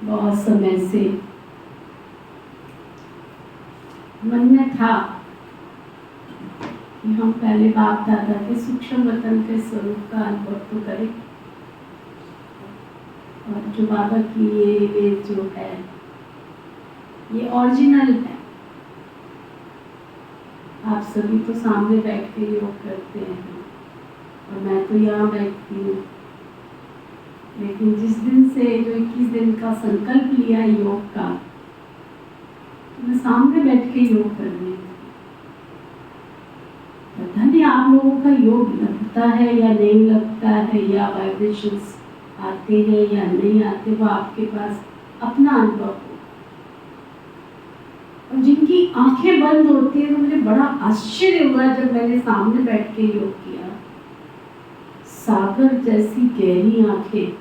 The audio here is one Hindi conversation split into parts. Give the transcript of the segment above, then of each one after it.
बहुत समय से मन में था कि हम पहले बाप दादा के सूक्ष्म वतन के स्वरूप का अनुभव तो करें, और जो बाबा की ये इमेज जो है ये ओरिजिनल है। आप सभी तो सामने बैठ के योग करते हैं और मैं तो यहाँ बैठती हूँ, लेकिन जिस दिन से जो 21 दिन का संकल्प लिया योग का, मैं सामने बैठ के योग करने, पता नहीं आप लोगों का योग लगता है या नहीं लगता है, या वाइब्रेशंस आते हैं या नहीं आते, वो आपके पास अपना अनुभव हो। और जिनके उनकी आंखें बंद होती है तो मुझे बड़ा आश्चर्य हुआ जब मैंने सामने बैठ के योग किया। सागर जैसी गहरी आंखें,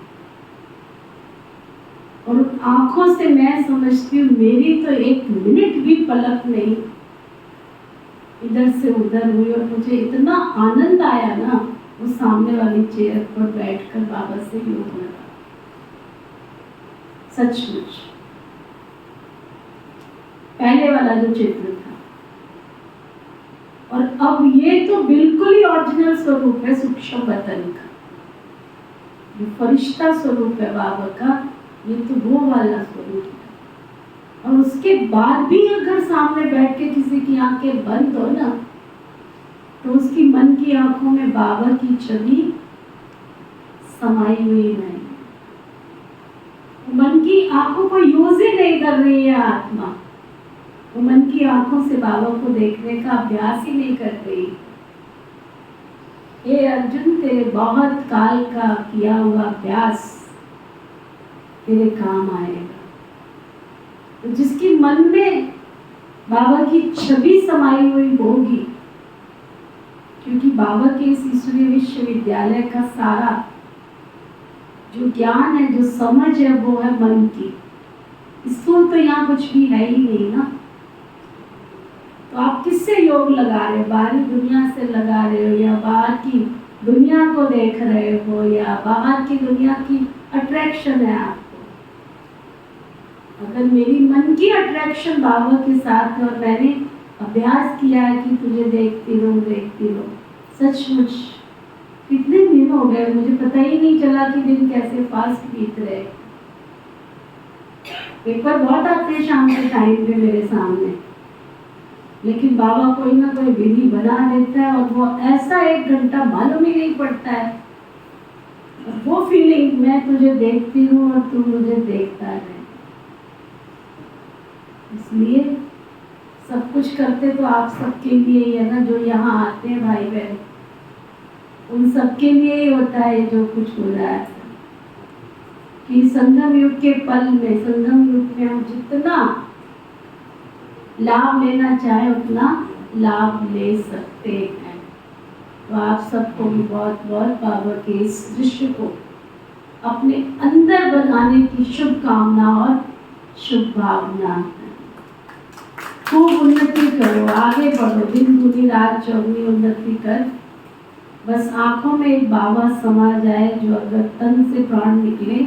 और उन आंखों से मैं समझती हूँ मेरी तो एक मिनट भी पलक नहीं इधर से उधर हुई, और मुझे इतना आनंद आया ना वो सामने वाली चेयर पर बैठकर बाबा से योग लगा। सचमुच पहले वाला जो चित्र था, और अब ये तो बिल्कुल ही ओरिजिनल स्वरूप है सूक्ष्म बदन का, जो फरिश्ता स्वरूप है बाबा का, ये तो वो वाला स्वरूप है। और उसके बाद भी अगर सामने बैठ के किसी की आंखें बंद हो ना, तो उसकी मन की आंखों में बाबा की छवि समाई हुई नहीं। मन की आंखों को यूज ही नहीं कर रही है आत्मा, वो मन की आंखों से बाबा को देखने का अभ्यास ही नहीं कर रही। हे अर्जुन, तेरे बहुत काल का किया हुआ अभ्यास तेरे काम आएगा। तो जिसकी मन में बाबा की छवि समाई हुई होगी, क्योंकि बाबा के इस ईश्वरीय विश्वविद्यालय का सारा जो ज्ञान है, जो समझ है, वो है मन की। इसको तो यहाँ कुछ भी है ही नहीं ना। तो आप किससे योग लगा रहे हो? बाहरी दुनिया से लगा रहे हो, या बाहर की दुनिया को देख रहे हो, या बाहर की दुनिया की अट्रैक्शन है आपको? अगर मेरी मन की अट्रैक्शन बाबा के साथ है और मैंने अभ्यास किया है कि तुझे देखती रहूं, सचमुच कितने दिन हो गए मुझे पता ही नहीं चला कि दिन कैसे फास्ट बीत रहे। पेपर बहुत आते हैं शाम के टाइम पे मेरे सामने, लेकिन बाबा कोई ना कोई विधि बना देता है, और वो ऐसा 1 घंटा मालूम ही नहीं पड़ता है। और वो फीलिंग, मैं तुझे देखती हूँ और तू मुझे देखता है। इसलिए सब कुछ करते तो आप सबके लिए ही है ना, जो यहाँ आते हैं भाई बहन, उन सबके लिए ही होता है जो कुछ हो रहा है। कि संगम युग के पल में, संगम युग में हम जितना लाभ लेना चाहे उतना लाभ ले सकते हैं। तो आप सबको भी बहुत बहुत बाबा के इस दृश्य को अपने अंदर बनाने की शुभकामना और शुभ भावना। खूब उन्नति करो, आगे बढ़ो, दिन दूनी रात चौगुनी उन्नति कर। बस आंखों में एक बाबा समा जाए, जो अगर तन से प्राण निकले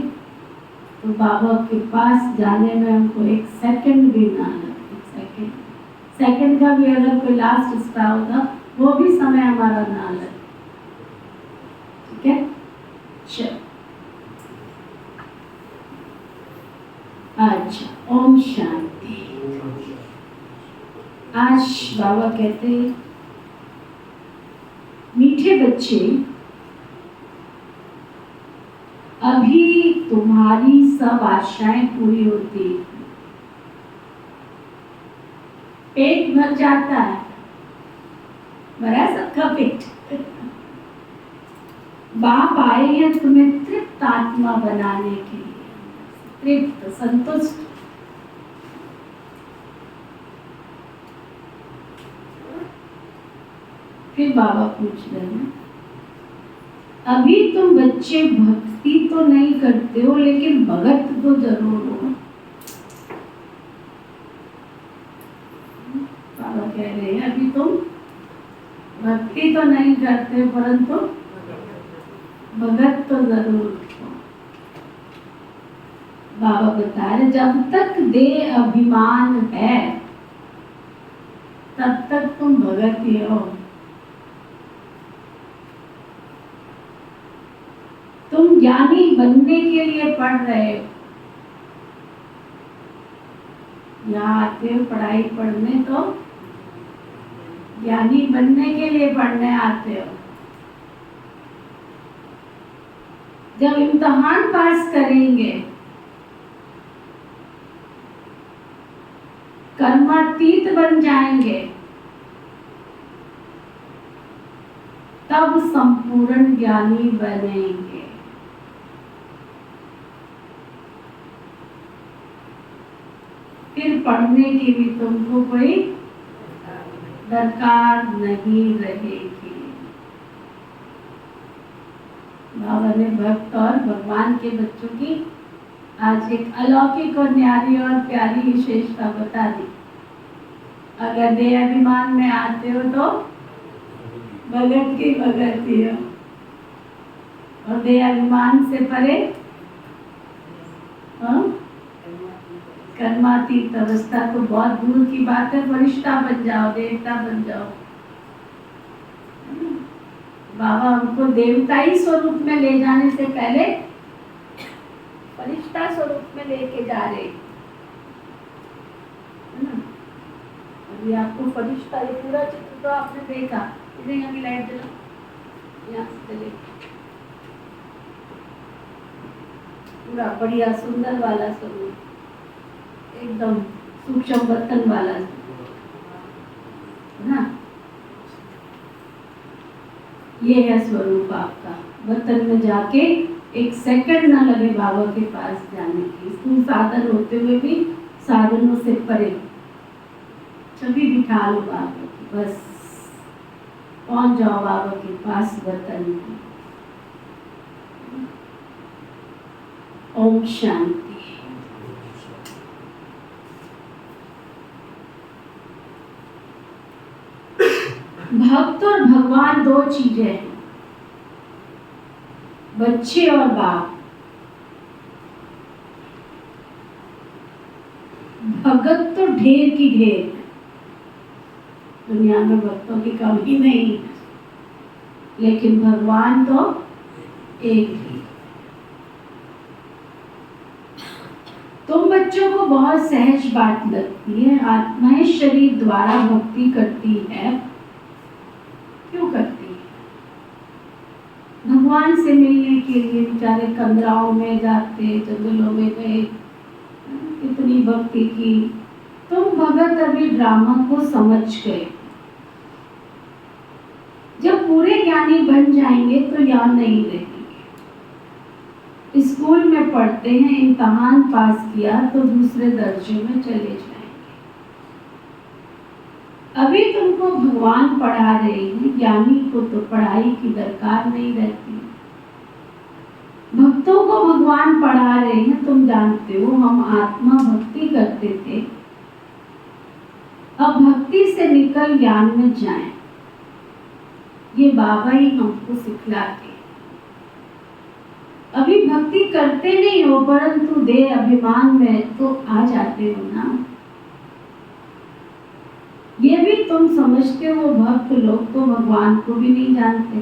तो बाबा के पास जाने में हमको 1 सेकंड भी ना लगे। 1 सेकंड का भी अगर कोई लास्ट स्टा होगा, वो भी समय हमारा ना लगे। ठीक है, चलो। अच्छा, ओम शांति। आज बाबा कहते हैं, मीठे बच्चे, अभी तुम्हारी सब आशाएं पूरी होती, पेट भर जाता है, भरा सबका पेट। बाप आए हैं तुम्हें तृप्त आत्मा बनाने के लिए, तृप्त, संतुष्ट। फिर बाबा पूछ रहे हैं, अभी तुम बच्चे भक्ति तो नहीं करते हो, लेकिन भगत तो जरूर हो। बाबा कह रहे हैं, अभी तुम भक्ति तो नहीं करते, परंतु भगत तो जरूर हो। बाबा बता रहे, जब तक देह अभिमान है तब तक तुम भगत ही हो। तुम ज्ञानी बनने के लिए पढ़ रहे हो, यहाँ आते हो पढ़ाई पढ़ने, तो ज्ञानी बनने के लिए पढ़ने आते हो। जब इम्तिहान पास करेंगे, कर्मातीत बन जाएंगे, तब संपूर्ण ज्ञानी बनेंगे। फिर पढ़ने की भी तुमको कोई दरकार नहीं रहेगी। बाबा ने भक्त और भगवान के बच्चों की आज एक अलौकिक और न्यारी और प्यारी विशेषता बता दी। अगर देह अभिमान में आते हो तो भगत की भगती हो, और देह अभिमान से परे कर्मातीत अवस्था तो बहुत दूर की बात है। फरिश्ता बन जाओ, देवता बन जाओ। बाबा हमको देवताई स्वरूप में ले जाने से पहले फरिश्ता स्वरूप में लेके जा रहे हैं। अभी आपको फरिश्ता ये पूरा चित्र तो आपने देखा। इधर यहाँ की लाइट जला, यहाँ से चले, पूरा बढ़िया सुंदर वाला स्वरूप, एकदम सूक्ष्म बर्तन वाला ना, ये है स्वरूप आपका। बर्तन में जाके एक सेकंड ना लगे बाबा के पास जाने की। इसमें साधन होते हुए भी साधनों से परे छवि बिठा लो बाबा की, बस पहुंच जाओ बाबा के पास बर्तन में। ओम शांति। भक्त और भगवान दो चीजें हैं, बच्चे और बाप। भगत तो ढेर की ढेर, दुनिया में भक्तों की कमी नहीं है, लेकिन भगवान तो एक ही। तुम बच्चों को बहुत सहज बात लगती है, आत्माएं शरीर द्वारा भक्ति करती है। क्यों करती है? भगवान से मिलने के लिए बेचारे कंदराओं में जाते, जंगलों में गए, इतनी भक्ति की। तुम भगत अभी ड्रामा को समझ गए। जब पूरे ज्ञानी बन जाएंगे तो याद नहीं रहेंगे। स्कूल में पढ़ते हैं, इम्तहान पास किया तो दूसरे दर्जे में चले जाएंगे। अभी तुमको भगवान पढ़ा रहे हैं, ज्ञानी को तो पढ़ाई की दरकार नहीं रहती। भक्तों को भगवान पढ़ा रहे हैं। तुम जानते हो हम आत्मा भक्ति करते थे, अब भक्ति से निकल ज्ञान में जाएं। ये बाबा ही हमको सिखलाते। अभी भक्ति करते नहीं हो, परंतु देह अभिमान में तो आ जाते हो ना। ये भी तुम समझते हो, भक्त लोग तो भगवान को भी नहीं जानते।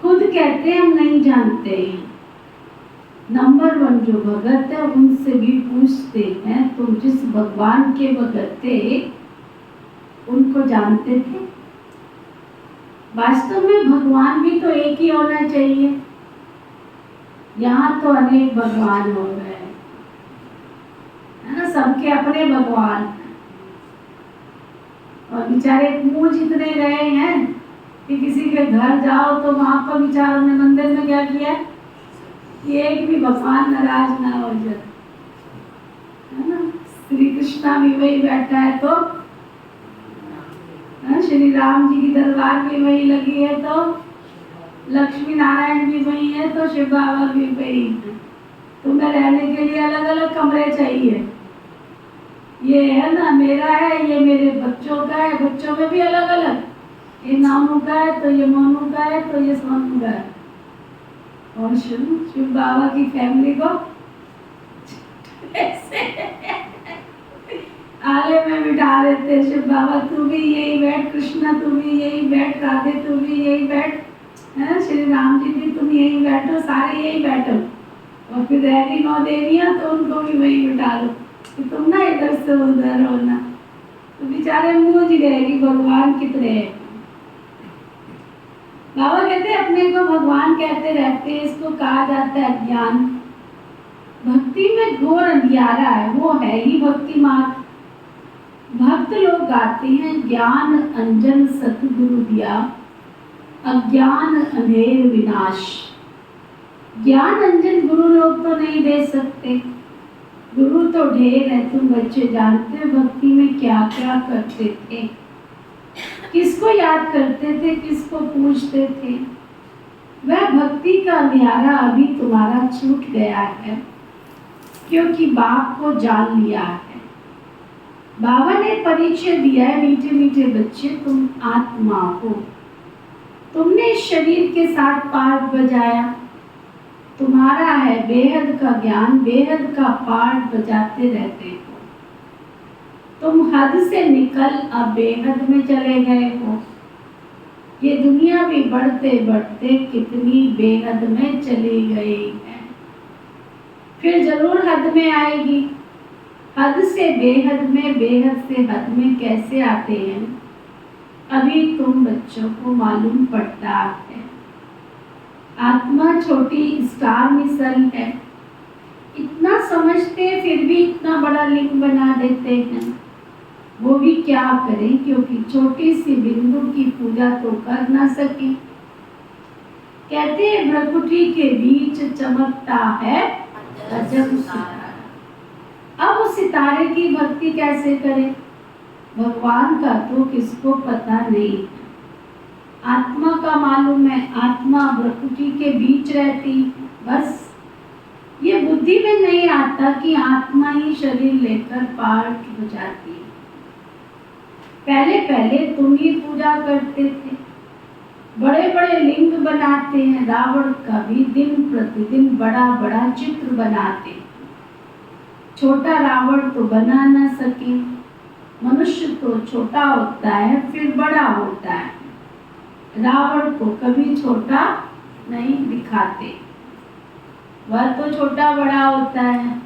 खुद कहते हैं हम नहीं जानते हैं। नंबर 1 जो भगत है उनसे भी पूछते हैं, तुम जिस भगवान के भगत थे उनको जानते थे? वास्तव में भगवान भी तो एक ही होना चाहिए। यहाँ तो अनेक भगवान हो गए है ना, सबके अपने भगवान। और बेचारे मुंह जितने रहे हैं कि किसी के घर जाओ तो वहां पर बेचारों ने मंदिर में क्या किया, कि एक भी भगवान नाराज ना हो जाए, है ना। श्री कृष्णा भी वही बैठा है तो श्री राम जी की दरबार भी वही लगी है, तो लक्ष्मी नारायण भी वही है, तो शिव बाबा भी वही है। तुम्हें रहने के लिए अलग अलग कमरे चाहिए। ये है ना मेरा है, ये मेरे बच्चों का है, बच्चों में भी अलग अलग, ये नामू का है तो ये मोनू का है तो ये सोनू का है। और शिव बाबा की फैमिली को आले में बिठा देते। शिव बाबा तू भी यही बैठ, कृष्णा तू भी यही बैठ, राधे तू भी यही बैठ, है श्री राम जी भी तुम यही बैठो, सारे यही बैठो। और फिर रहती 9 देवियां तो उनको भी वही बिठा दो कि तुम ना इधर से उधर हो ना। तो बेचारे मूझ गए कि भगवान कितने हैं। बाबा कहते हैं अपने को भगवान कहते रहते हैं, इसको कहा जाता है अज्ञान। भक्ति में घोर अंधियारा है, वो है ही भक्ति मार्ग। भक्त लोग गाते हैं, ज्ञान अंजन सतगुरु दिया, अज्ञान अंधेर विनाश। ज्ञान अंजन गुरु लोग तो नहीं दे सकते, गुरु तो ढेर है, तुम बच्चे जानते हो भक्ति में क्या क्या करते थे, किसको याद करते थे, किसको पूछते थे। वह भक्ति का अंधियारा अभी तुम्हारा छूट गया है, क्योंकि बाप को जान लिया है। बाबा ने परिचय दिया है, मीठे मीठे बच्चे तुम आत्मा हो। तुमने इस शरीर के साथ पाठ बजाया, तुम्हारा है बेहद का ज्ञान, बेहद का पाठ बजाते रहते हो। तुम हद से निकल अब बेहद में चले गए हो। ये दुनिया भी बढ़ते बढ़ते कितनी बेहद में चली गई है, फिर जरूर हद में आएगी। हद से बेहद में, बेहद से हद में कैसे आते हैं, अभी तुम बच्चों को मालूम पड़ता है। आत्मा छोटी स्टार मिसल है, इतना समझते फिर भी इतना बड़ा लिंग बना देते हैं। वो भी क्या करें, क्योंकि छोटी सी बिंदु की पूजा तो कर ना सके। कहते हैं भ्रकुटी के बीच चमकता है अजब सितारा। अब उस सितारे की भक्ति कैसे करें, भगवान का तो किसको पता नहीं है। आत्मा का मालूम है, आत्मा भ्रकुटी के बीच रहती, बस ये बुद्धि में नहीं आता कि आत्मा ही शरीर लेकर पाठ बजाती है। पहले पहले तुम ही पूजा करते थे, बड़े बड़े लिंग बनाते हैं। रावण का भी दिन प्रतिदिन बड़ा बड़ा चित्र बनाते हैं। छोटा रावण तो बना न सके, मनुष्य तो छोटा होता है फिर बड़ा होता है, रावण को कभी छोटा नहीं दिखाते। वह तो छोटा बड़ा होता है,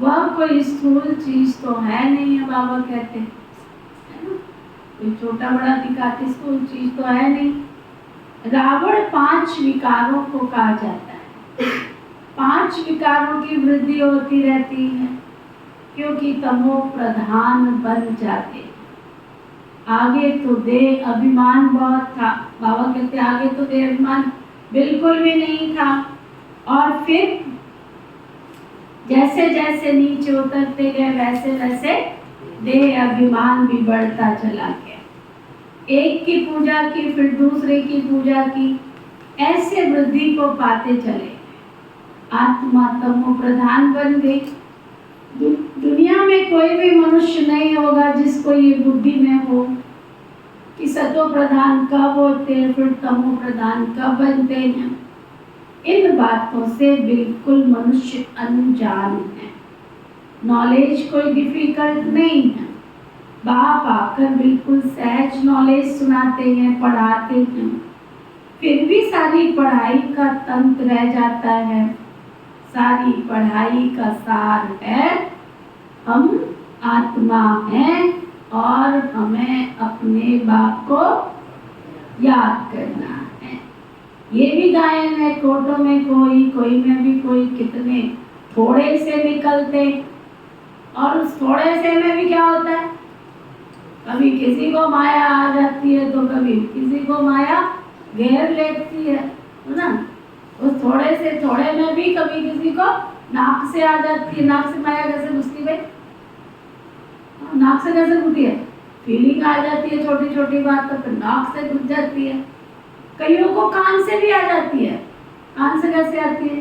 वह कोई स्थूल चीज तो है नहीं है, बाबा कहते हैं, है ना? कोई छोटा बड़ा दिखाते स्थूल चीज तो है नहीं। रावण 5 विकारों को कहा जाता है। 5 विकारों की वृद्धि होती रहती है, क्योंकि तमो प्रधान बन जाते। आगे तो देह अभिमान बहुत था, बाबा कहते आगे तो देह अभिमान बिल्कुल भी नहीं था। और फिर जैसे जैसे नीचे उतरते गए वैसे वैसे देह अभिमान भी बढ़ता चला गया। एक की पूजा की फिर दूसरे की पूजा की, ऐसे वृद्धि को पाते चले। आत्मा तमो प्रधान बन गई। दुनिया में कोई भी मनुष्य नहीं होगा जिसको ये बुद्धि में हो कि सतो प्रधान कब होते हैं फिर तमो प्रधान कब बनते हैं। इन बातों से बिल्कुल मनुष्य अनजान है। नॉलेज कोई डिफिकल्ट नहीं है। बाप आकर बिल्कुल सहज नॉलेज सुनाते हैं, पढ़ाते हैं, फिर भी सारी पढ़ाई का तंत्र रह जाता है। सारी पढ़ाई का सार है हम आत्मा हैं और हमें अपने बाप को याद करना है। ये भी गायन है, कोटों में कोई, कोई में भी कोई, कितने थोड़े से निकलते। और उस थोड़े से में भी क्या होता है, कभी किसी को माया आ जाती है तो कभी किसी को माया घेर लेती है ना। उस थोड़े से थोड़े में भी कभी किसी को नाक से आ जाती है। नाक से माया कैसे घुसती भाई, नाक से कैसे घुसती है, फीलिंग आ जाती है छोटी छोटी बात तो फिर नाक से घुस जाती है। कईयों को कान से भी आ जाती है। कान से कैसे आती है,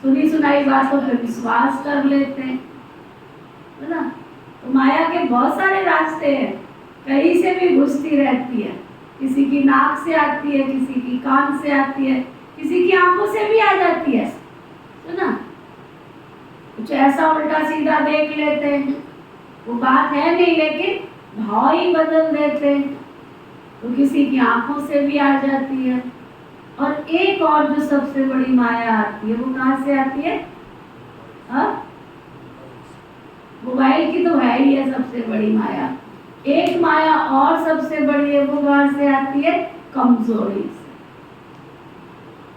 सुनी सुनाई बातों पर विश्वास कर लेते हैं, है ना। तो माया के बहुत सारे रास्ते हैं, कहीं से भी घुसती रहती है। किसी की नाक से आती है, किसी की कान से आती है, किसी की आंखों से भी आ जाती है ना। कुछ ऐसा उल्टा सीधा देख लेते हैं, वो बात है नहीं लेकिन भाव ही बदल देते हैं, तो किसी की आंखों से भी आ जाती है। और एक और जो सबसे बड़ी माया आती है वो कहाँ से आती है, मोबाइल की तो है ही है सबसे बड़ी माया। एक माया और सबसे बड़ी है, वो कहाँ से आती है, कमजोरी से।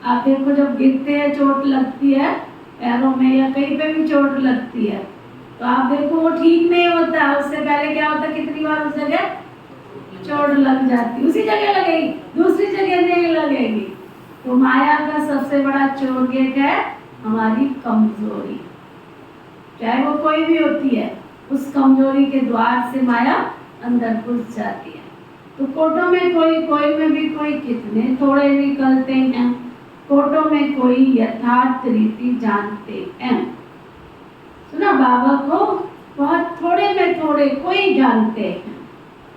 आप देखो जब गिरते हैं चोट लगती है पैरों में या कहीं पे भी चोट लगती है तो आप देखो वो ठीक नहीं होता, उससे पहले क्या होता, कितनी बार उस जगह चोट लग जाती, उसी जगह लगेगी, दूसरी जगह नहीं लगेगी। तो माया का सबसे बड़ा चोट गेट है हमारी कमजोरी। चाहे वो कोई भी होती है, उस कमजोरी के द्वार से माया अंदर घुस जाती है। तो कोटों में कोई में भी कोई कितने थोड़े निकलते हैं, कोटों में कोई यथार्थ रीति जानते हैं। सुना, बाबा को बहुत थोड़े में थोड़े कोई जानते हैं।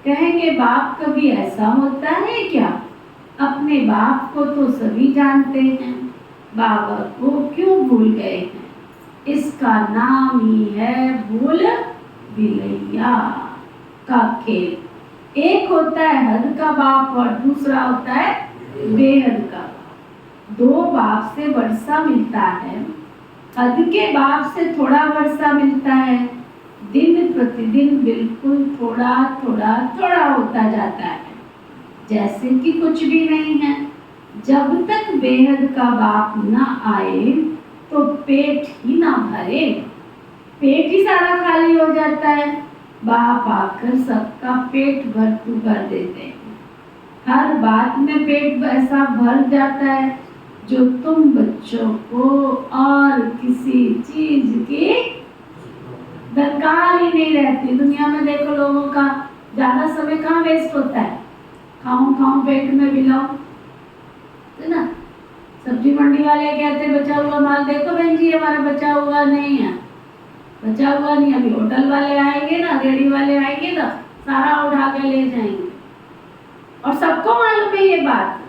कहेंगे बाप कभी ऐसा होता है क्या? अपने बाप को तो सभी जानते हैं, बाबा को क्यों भूल गए हैं? इसका नाम ही है भूल भुलैया का खेल। एक होता है हद का बाप और दूसरा होता है बेहद का बाप। दो बाप से वर्षा मिलता है, हद के बाप से थोड़ा वर्षा मिलता है। दिन प्रतिदिन बिल्कुल थोड़ा थोड़ा थोड़ा होता जाता है, जैसे कि कुछ भी नहीं है। जब तक बेहद का बाप न आए तो पेट ही ना भरे, पेट ही सारा खाली हो जाता है। बाप आकर सबका पेट भरतू कर देते हैं। हर बात में पेट ऐसा भर जाता है जो तुम बच्चों को और किसी चीज की दरकार ही नहीं रहती। दुनिया में देखो लोगों का ज्यादा समय कहाँ वेस्ट होता है, खाऊं पेट में मिलाओ, है ना। सब्जी मंडी वाले कहते बचा हुआ माल देखो बहन जी, हमारा बचा हुआ नहीं है, बचा हुआ नहीं। अभी होटल वाले आएंगे ना, रेडी वाले आएंगे ना, सारा उठा के ले जाएंगे। और सबको मालूम है ये बात,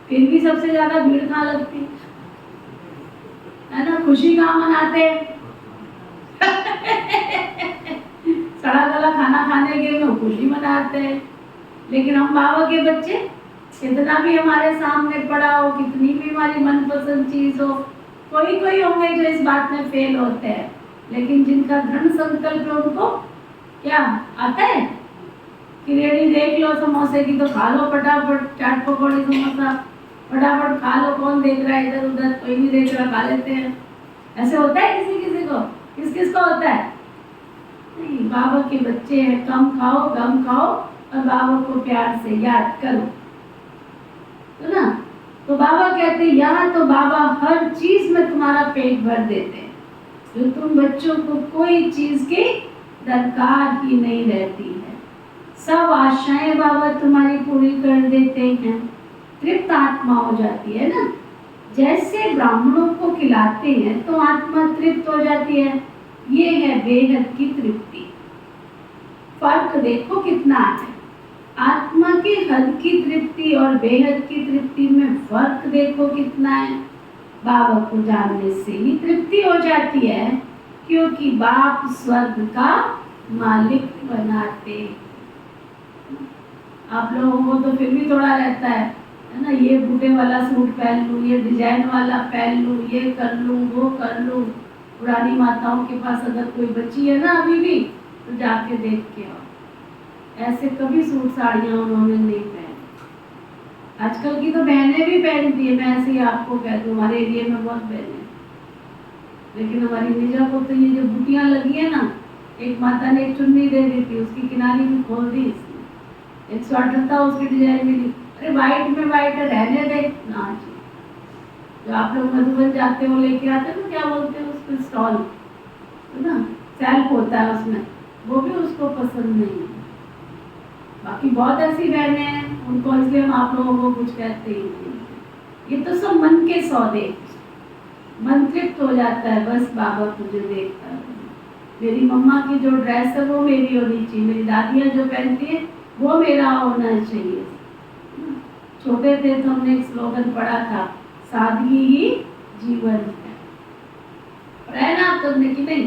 फिर भी सबसे ज्यादा भीड़ कहाँ लगती है ना। खुशी कहाँ मनाते हैं? सड़ा गला खाना खाने के में खुशी मनाते हैं। लेकिन हम बाबा के बच्चे, कितना भी हमारे सामने पड़ा हो, कितनी भी हमारी मनपसंद चीज हो, कोई होंगे जो इस बात में फेल होते हैं। लेकिन जिनका दृढ़ संकल्प है उनको क्या आता है कि रेडी देख लो समोसे की तो खा लो फटाफट, चाट पकौड़ी समोसा फटाफट खा लो, कौन देख रहा है इधर उधर, कोई नहीं देख रहा, खा लेते हैं। ऐसे होता है किसी को? किस को होता है? नहीं, बाबा के बच्चे हैं, कम खाओ कम खाओ और बाबा को प्यार से याद करो, तो ना। तो बाबा कहते हैं यहाँ तो बाबा हर चीज में तुम्हारा पेट भर देते हैं, जो तुम बच्चों को कोई चीज की दरकार ही नहीं रहती है। सब आशाएं बाबा तुम्हारी पूरी कर देते हैं, तृप्त आत्मा हो जाती है ना। जैसे ब्राह्मणों को खिलाते हैं तो आत्मा तृप्त हो जाती है, ये है बेहद की तृप्ति। फर्क देखो कितना है, आत्मा की हद की तृप्ति और बेहद की तृप्ति में फर्क देखो कितना है। बाबा को जानने से ही तृप्ति हो जाती है, क्योंकि बाप स्वर्ग का मालिक बनाते। आप लोगों को तो फिर भी थोड़ा रहता है ना, ये बूटे वाला सूट पहन लूं, ये डिजाइन वाला पहन लूं, ये कर लूं, वो कर लूं। पुरानी माताओं के पास अगर कोई बच्ची है ना अभी भी, तो जाके देख के आओ, ऐसे कभी सूट साड़ियाँ उन्होंने नहीं पहनी। आजकल की तो बहनें भी पहनती है, मैं ऐसे ही आपको कह दूँ, हमारे एरिया में बहुत बहनें। लेकिन हमारी निजा को तो ये जो बूटियाँ लगी है ना, एक माता ने एक चुन्नी दे दी थी, उसकी किनारी भी खोल दी इसने, एक स्वेटर था उसकी डिजाइन भी दी। अरे वाइट में वाइट रहने दे ना जी। जो आप लोग मधुबन जाते हो लेके आते हो ना, क्या बोलते हैं उसको, स्टॉल, है ना, सेल्फ होता है उसमें, वो भी उसको पसंद नहीं है। बाकी बहुत ऐसी बहनें हैं, उनको इसलिए हम आप लोगों को कुछ कहते ही नहीं। ये तो सब मन के सौदे, मन तृप्त हो जाता है बस बाबा तुझे देखता है। मेरी मम्मा की जो ड्रेस है वो मेरी होनी चाहिए, मेरी दादियाँ जो पहनती है वो मेरा होना चाहिए। छोटे थे तो हमने एक स्लोगन पढ़ा था, सादगी ही जीवन है। पढ़ा है ना आप तुमने कि नहीं?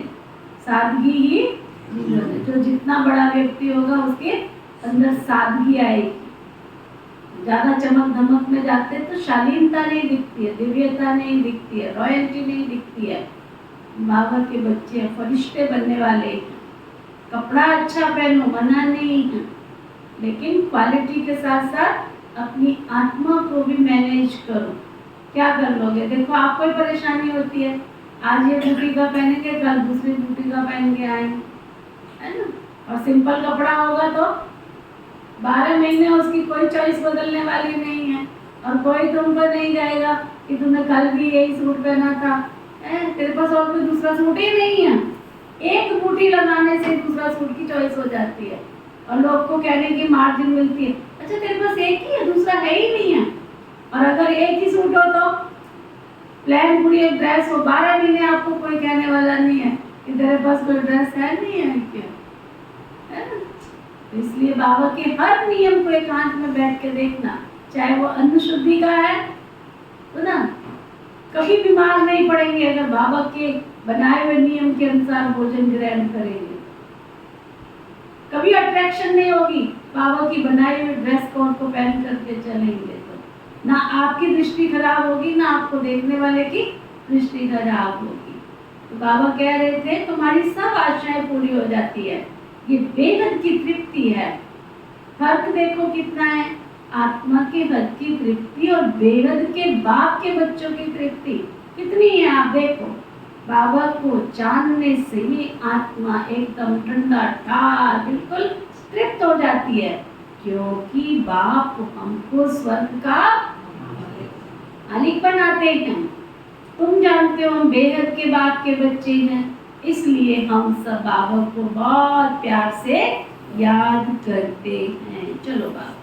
सादगी ही जीवन है। जो जितना बड़ा व्यक्ति होगा उसके अंदर सादगी आएगी। ज्यादा चमक धमक में जाते तो शालीनता नहीं दिखती है, दिव्यता नहीं दिखती है, रॉयल्टी नहीं दिखती है। बाबा के बच्चे फरिश्ते बनने वाले, कपड़ा अच्छा पहनो मना नहीं है, लेकिन क्वालिटी के साथ साथ अपनी आत्मा को भी मैनेज करो। क्या कर लोगे? देखो आपको ही परेशानी होती है, आज ये बूटी का पहनेंगे, कल दूसरी बूटी का पहन के आएंगे, है ना। और सिंपल कपड़ा होगा तो 12 महीने उसकी कोई चॉइस बदलने वाली नहीं है, और कोई तुम पर नहीं जाएगा कि तुमने कल भी यही सूट पहना था, तेरे पास और कोई दूसरा सूट ही नहीं है, एक बूटी लगाने से दूसरा सूट की चॉइस हो जाती है और लोग को कहने की मार्जिन मिलती है। अच्छा तेरे पास एक ही है, दूसरा है ही नहीं है। और अगर एक ही सूट हो तो प्लान पूरी एक ड्रेस हो, 12 महीने आपको कोई कहने वाला नहीं है कि तेरे पास कोई ड्रेस है नहीं है क्या, है ना। इसलिए बाबा के हर नियम को एकांत में बैठ के देखना, चाहे वो अन्न शुद्धि का है तो ना कभी बीमार नहीं पड़ेंगे अगर बाबा के बनाए हुए नियम के अनुसार भोजन ग्रहण करेंगे। कभी अट्रैक्शन नहीं होगी बाबा की बनाई हुई ड्रेस कोड को पहन करके चलेंगे तो ना आपकी दृष्टि खराब होगी ना आपको देखने वाले की दृष्टि खराब होगी। तो बाबा कह रहे थे तुम्हारी सब आशाएं पूरी हो जाती है, ये बेहद की तृप्ति है। फर्क देखो कितना है, आत्मा के हद की तृप्ति और बेहद के बाप के बच्चों की तृप्ति कितनी है। आप देखो बाबा को जानने से ही आत्मा एकदम ठंडा ठार बिल्कुल तृप्त हो जाती है, क्योंकि बाप हमको स्वर्ग का मालिक बनाते हैं। तुम जानते हो हम बेहद के बाप के बच्चे हैं, इसलिए हम सब बाबा को बहुत प्यार से याद करते हैं। चलो बाबा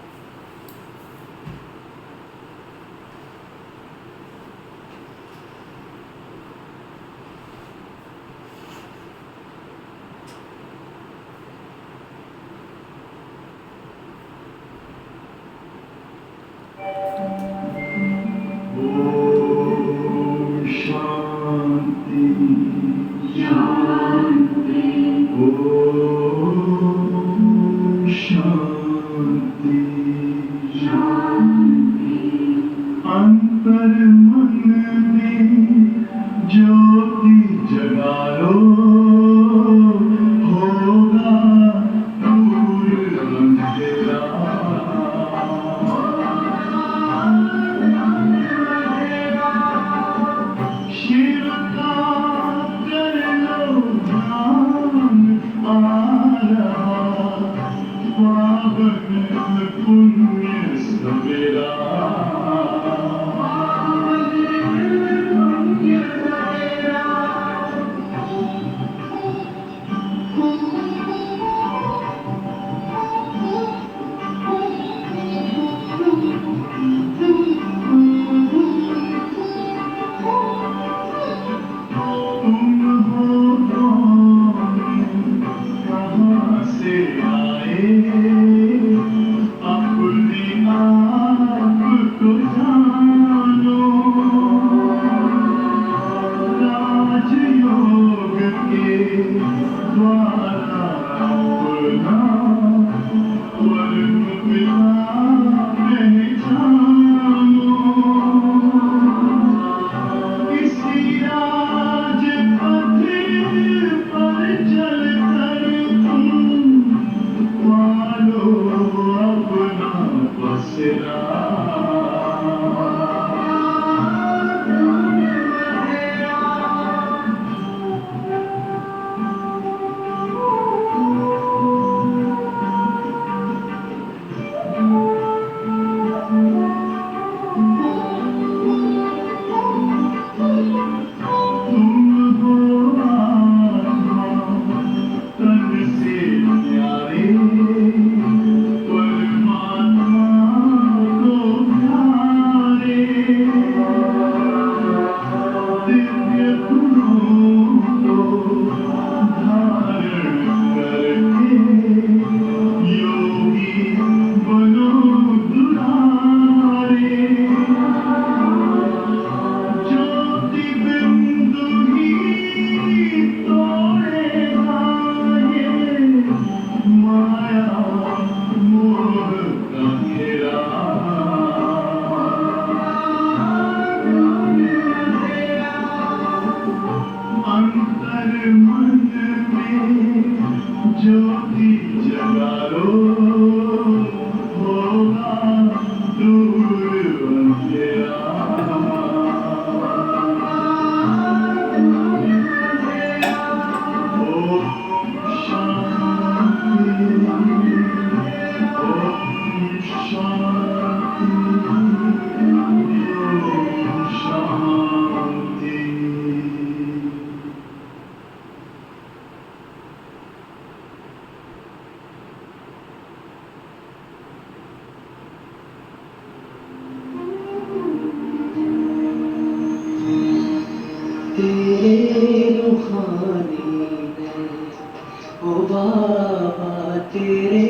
बाबा तेरे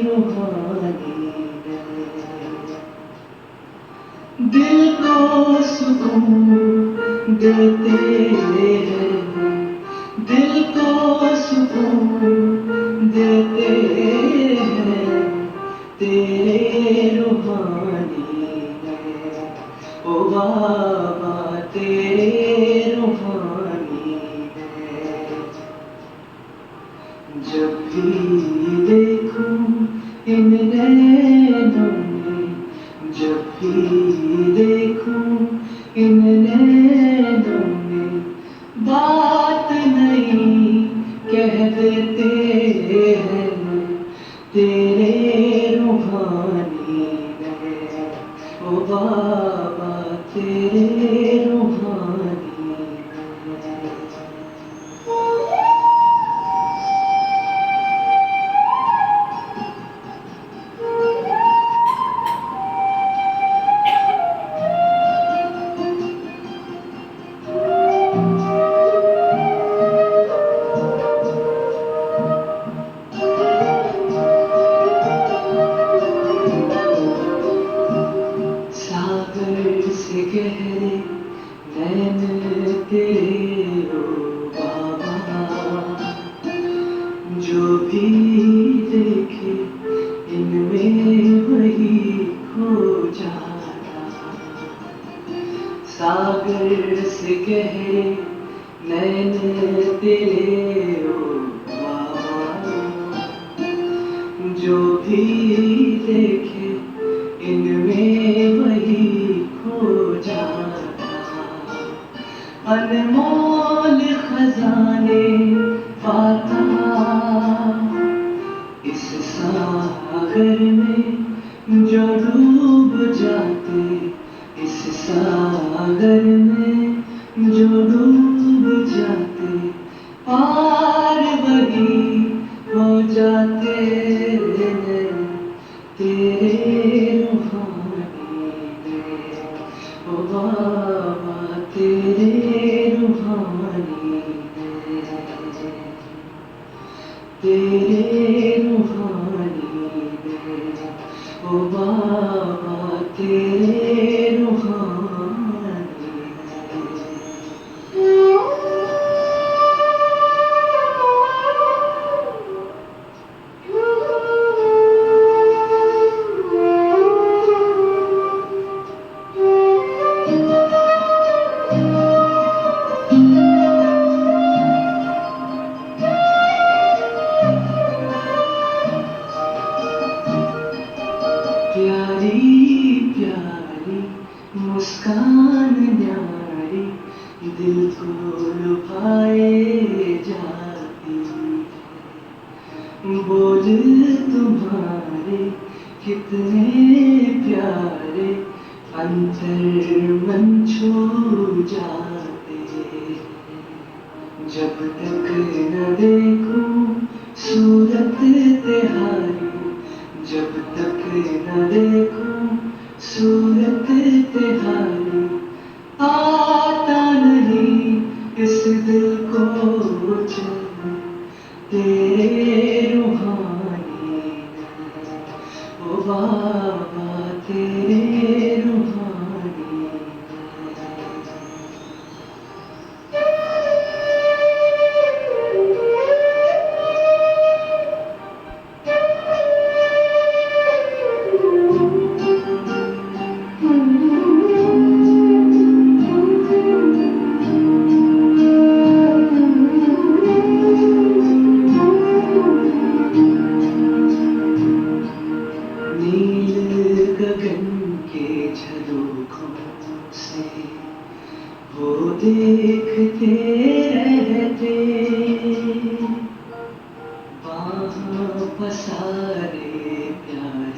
रूहानी दिल को सुकून देते हैं, दिल को सुकून देते हैं तेरे रूहानी है। ओ बाबा तेरे रूहानी है। जब भी देखूं इन नैनों में, जब भी देखूं इन नैनों में, बात नहीं कह देते हैं तेरे रूहानी है। ओ बाबा तेरे रूहानी है। सागर से गहरे नैन तेरे ओ बाबा, जो भी देखे इनमें वही खो जाता। सागर से गहरे नैन तेरे ओ बाबा, जो भी देखे इनमें वही खो जाता। अनमोल खजाने पाता इस सागर में जो डूब जाते, इस सागर में जो डूब जाते, पार वही हो जाते हैं तेरे रूहानी है। ओ बाबा तेरे रूहानी है, तेरे रूहानी है। ओ बाबा तेरे रूहानी है। प्यारी प्यारी मुस्कान न्यारी दिल को लुभाए जाती है। बोल तुम्हारे कितने प्यारे अंतर मन छू जाते हैं। जब तक न देखूं सूरत तिहारी, जब तक न देखूं सूरत तिहारी, आता नहीं इस दिल को चैन तेरे रूहानी है। ओ बाबा तेरे रूहानी है। नील गगन के झरोखों से वो देखते रहते, बाहों पसारे प्यार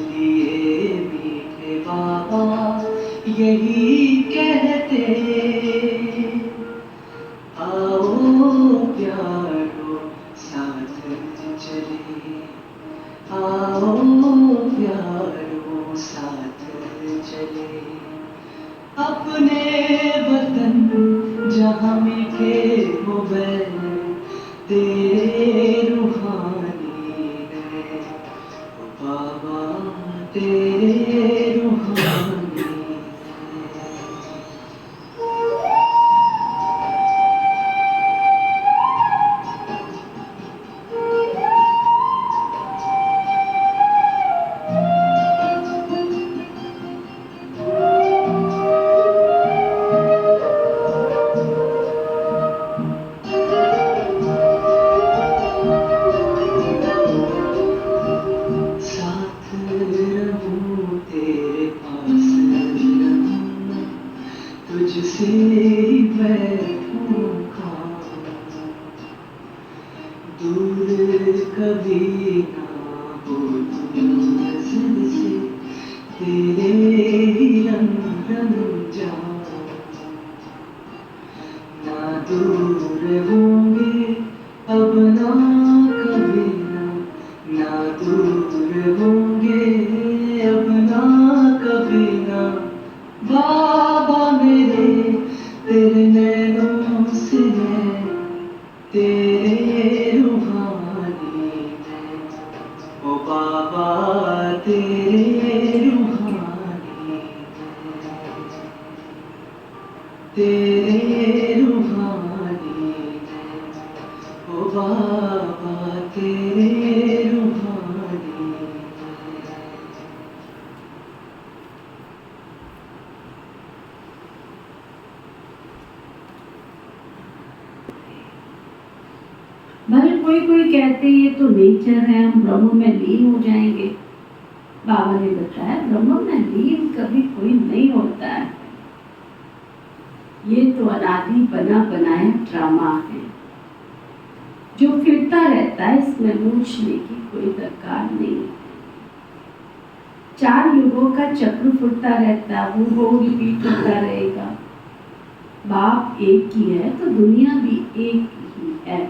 लिए मीठे बाबा यही कहते। आओ प्यारो साथ चले, आओ प्यारो साथ चले, अपने वतन जहाँ मीठे हो बैल, तेरे रूहानी है ओ बाबा तेरे रूहानी है। साथ रहूं तेरे पास रहूं तुझसे ही बैठूं खाऊं दूर कभी ना हो तू नज़र से तेरे ही रंग रंग जाऊं ना दूर होंगे अब ना कभी ना दूर होंगे अब ना कभी ना बाबा मेरे तेरे नैनों से मैं तेरे रूहानी मैं ओ बाबा तेरे रूहानी मैं तेरे रूहानी मैं ओ बाबा तेरे रूहानी मैं। भले कोई कोई कहते ये तो नेचर है, हम ब्रह्म में लीन हो जाएंगे। बाबा ने बताया ब्रह्म में लीन कभी कोई नहीं होता है, ये तो अनादि बना बनाया ड्रामा है जो फिरता रहता है, इसमें मूछने की कोई दरकार नहीं है। 4 युगों का चक्र फुटता रहता है, वो रिपीट होता रहेगा। बाप एक ही है तो दुनिया भी एक ही है।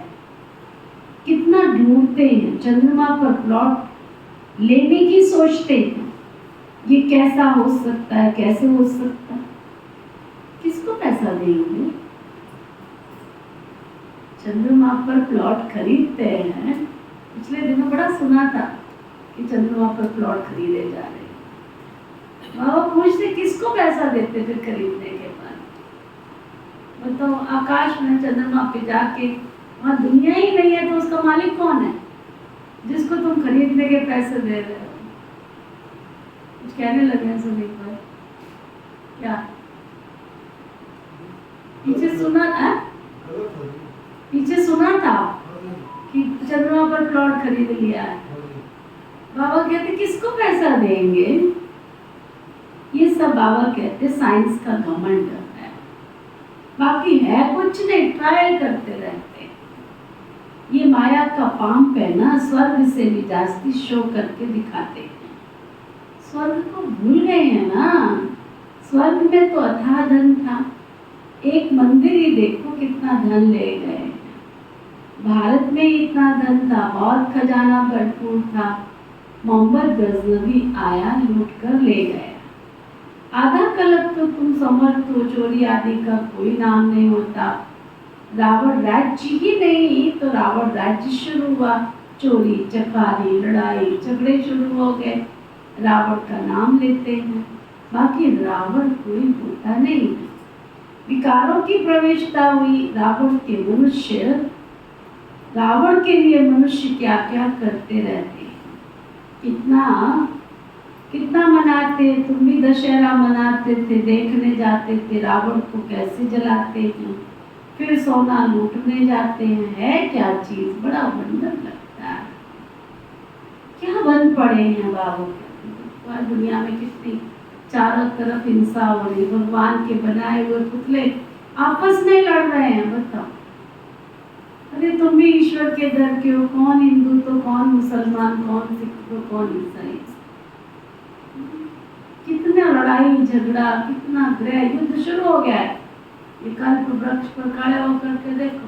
कितना ढूंढते हैं, चंद्रमा पर प्लॉट लेने की सोचते हैं, ये कैसा हो सकता है, कैसे हो सकता है, किसको पैसा देंगे? चंद्रमा पर प्लॉट खरीदते हैं। पिछले दिनों बड़ा सुना था कि चंद्रमा पर प्लॉट खरीदे जा रहे हैं। बाबा पूछते किसको पैसा देते फिर खरीदने के बाद? बताओ, आकाश में चंद्रमा पे जाके वहाँ दुनिया ही नहीं है तो उसका मालिक कौन है जिसको तुम खरीदने के पैसे दे रहे हो? कुछ कहने लगे हैं सुनी पर क्या? पीछे सुना था, पीछे सुना था कि चंद्रमा पर प्लॉट खरीद लिया है। बाबा कहते किसको पैसा देंगे? ये सब बाबा कहते साइंस का घमंड है, बाकी है कुछ नहीं, ट्रायल करते रहते। ये माया का पाम पे ना स्वर्ग से भी जास्ती शो करके दिखाते हैं। स्वर्ग को भूल गए हैं ना। स्वर्ग में तो अथाह धन था, एक मंदिर ही देखो कितना धन ले गए। भारत में इतना धन था, बहुत खजाना भरपूर था, मोहम्मद गजनवी आया लूट कर ले गया। आधा कलप तो तुम समर्थ हो, चोरी आदि का कोई नाम नहीं होता। रावण राज्य ही नहीं तो रावण राज्य शुरू हुआ, चोरी चकारी लड़ाई झगड़े शुरू हो गए, रावण का नाम लेते हैं, बाकी रावण कोई होता नहीं। विकारों की प्रवेशता हुई, रावण के मनुष्य, रावण के लिए मनुष्य क्या क्या करते रहते हैं। कितना कितना मनाते, तुम भी दशहरा मनाते थे, देखने जाते थे रावण को कैसे जलाते हैं, फिर सोना लूटने जाते हैं। है क्या चीज, बड़ा वंडर लगता है। क्या बन पड़े हैं बाबू के दुनिया में, कितनी चारों तरफ हिंसा हो रही, भगवान के बनाए हुए पुतले आपस में लड़ रहे हैं। बताओ, अरे तुम भी ईश्वर के दर के हो, कौन हिंदू तो कौन मुसलमान, कौन सिख तो कौन ईसाई। कितना लड़ाई झगड़ा, कितना गृह युद्ध शुरू हो गया है। ये कल्प वृक्ष पर खड़े होकर के देखो,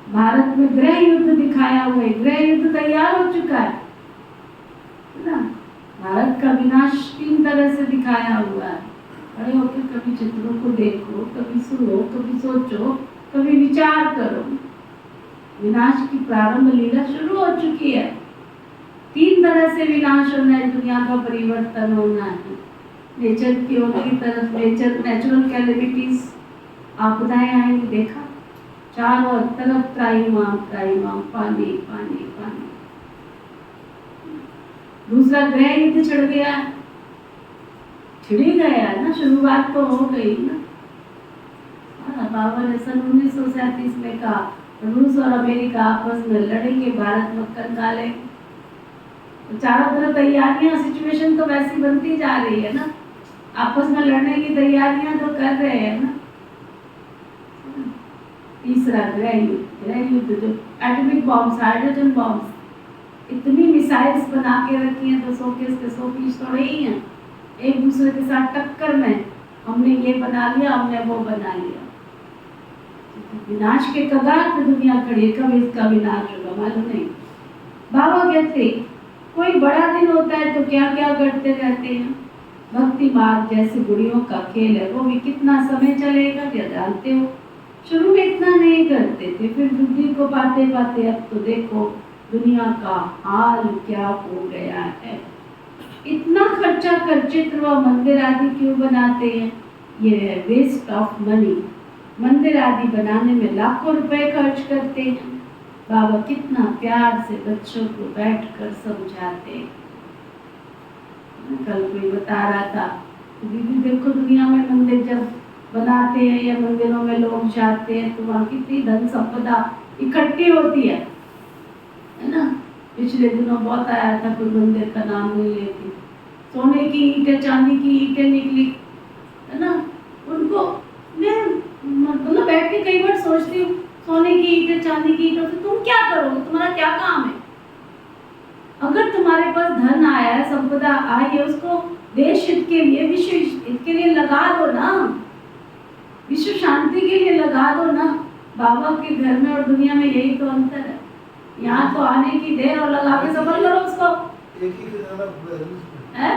भारत में गृह युद्ध दिखाया हुआ है, गृह युद्ध तैयार हो चुका है ना। भारत का विनाश 3 तरह से दिखाया हुआ है। खड़े होकर कभी चित्रों को देखो, कभी सुनो, कभी सोचो, कभी विचार करो। विनाश की प्रारंभ लीला शुरू हो चुकी है। 3 तरह से विनाश होना है, दुनिया का परिवर्तन होना है। नेचर की ओर की तरफ, नेचुरल कैलेमिटीज, आपदाएं आएंगी, देखा चारों तरफ त्राहिमाम त्राहिमाम, पानी पानी पानी। दूसरा ग्रह युद्ध छिड़ गया, छिड़ ही गया ना, शुरुआत तो हो गई ना। बाबा ने सन 1937 में कहा रूस और अमेरिका आपस में लड़ेंगे, भारत मक्खन खा लेंगे। तो चारों तरफ तैयारियां, सिचुएशन तो वैसी बनती जा रही है ना, आपस में लड़ने की तैयारियां तो कर रहे हैं ना। तीसरा ग्रह युद्ध जो एटॉमिक बॉम्ब्स, हाइड्रोजन बॉम्ब्स, इतनी मिसाइल्स बना के रखी हैं तो 100 के 100 पीस थोड़े ही हैं, एक दूसरे के साथ टक्कर में हमने ये बना लिया, हमने वो बना लिया। विनाश के कगार पे दुनिया खड़ी है, कब इसका विनाश होगा मालूम नहीं। बाबा कहते कोई बड़ा दिन होता है तो क्या क्या करते रहते हैं। भक्ति मार्ग जैसे गुड़ियों का खेल है, वो भी कितना समय चलेगा क्या जानते हो। शुरू में इतना नहीं करते थे, फिर बुद्धि को पाते पाते अब तो देखो दुनिया का हाल क्या हो गया है। इतना खर्चा कर चित्र व मंदिर आदि क्यों बनाते हैं, ये है वेस्ट ऑफ मनी। मंदिर आदि बनाने में लाखों रुपए खर्च करते हैं। बाबा कितना प्यार से बच्चों को बैठकर समझाते हैं। कल कोई बता रहा था, दीदी देखो दुनिया में मंदिर जब बनाते हैं या मंदिरों में लोग जाते हैं तो वहाँ कितनी धन संपदा इकट्ठी होती है ना। पिछले दिनों बहुत आया था, कोई मंदिर का नाम नहीं लेती, सोने की ईंटें चांदी की ईंटें निकली है ना। उनको मैं मतलब बैठ के कई बार सोचती हूँ, सोने की ईंटें चांदी की ईंटों से तुम क्या करोगे, तुम्हारा क्या काम है। अगर तुम्हारे पास धन आया है, संपदा आई है, उसको देश हित के लिए, विश्व हित के लिए लगा दो ना, विश्व शांति के लिए लगा दो ना। बाबा के घर में और दुनिया में यही तो अंतर है। यहाँ तो आने की देर और लगा के सफल करो उसको। एक ही खजाना खुला है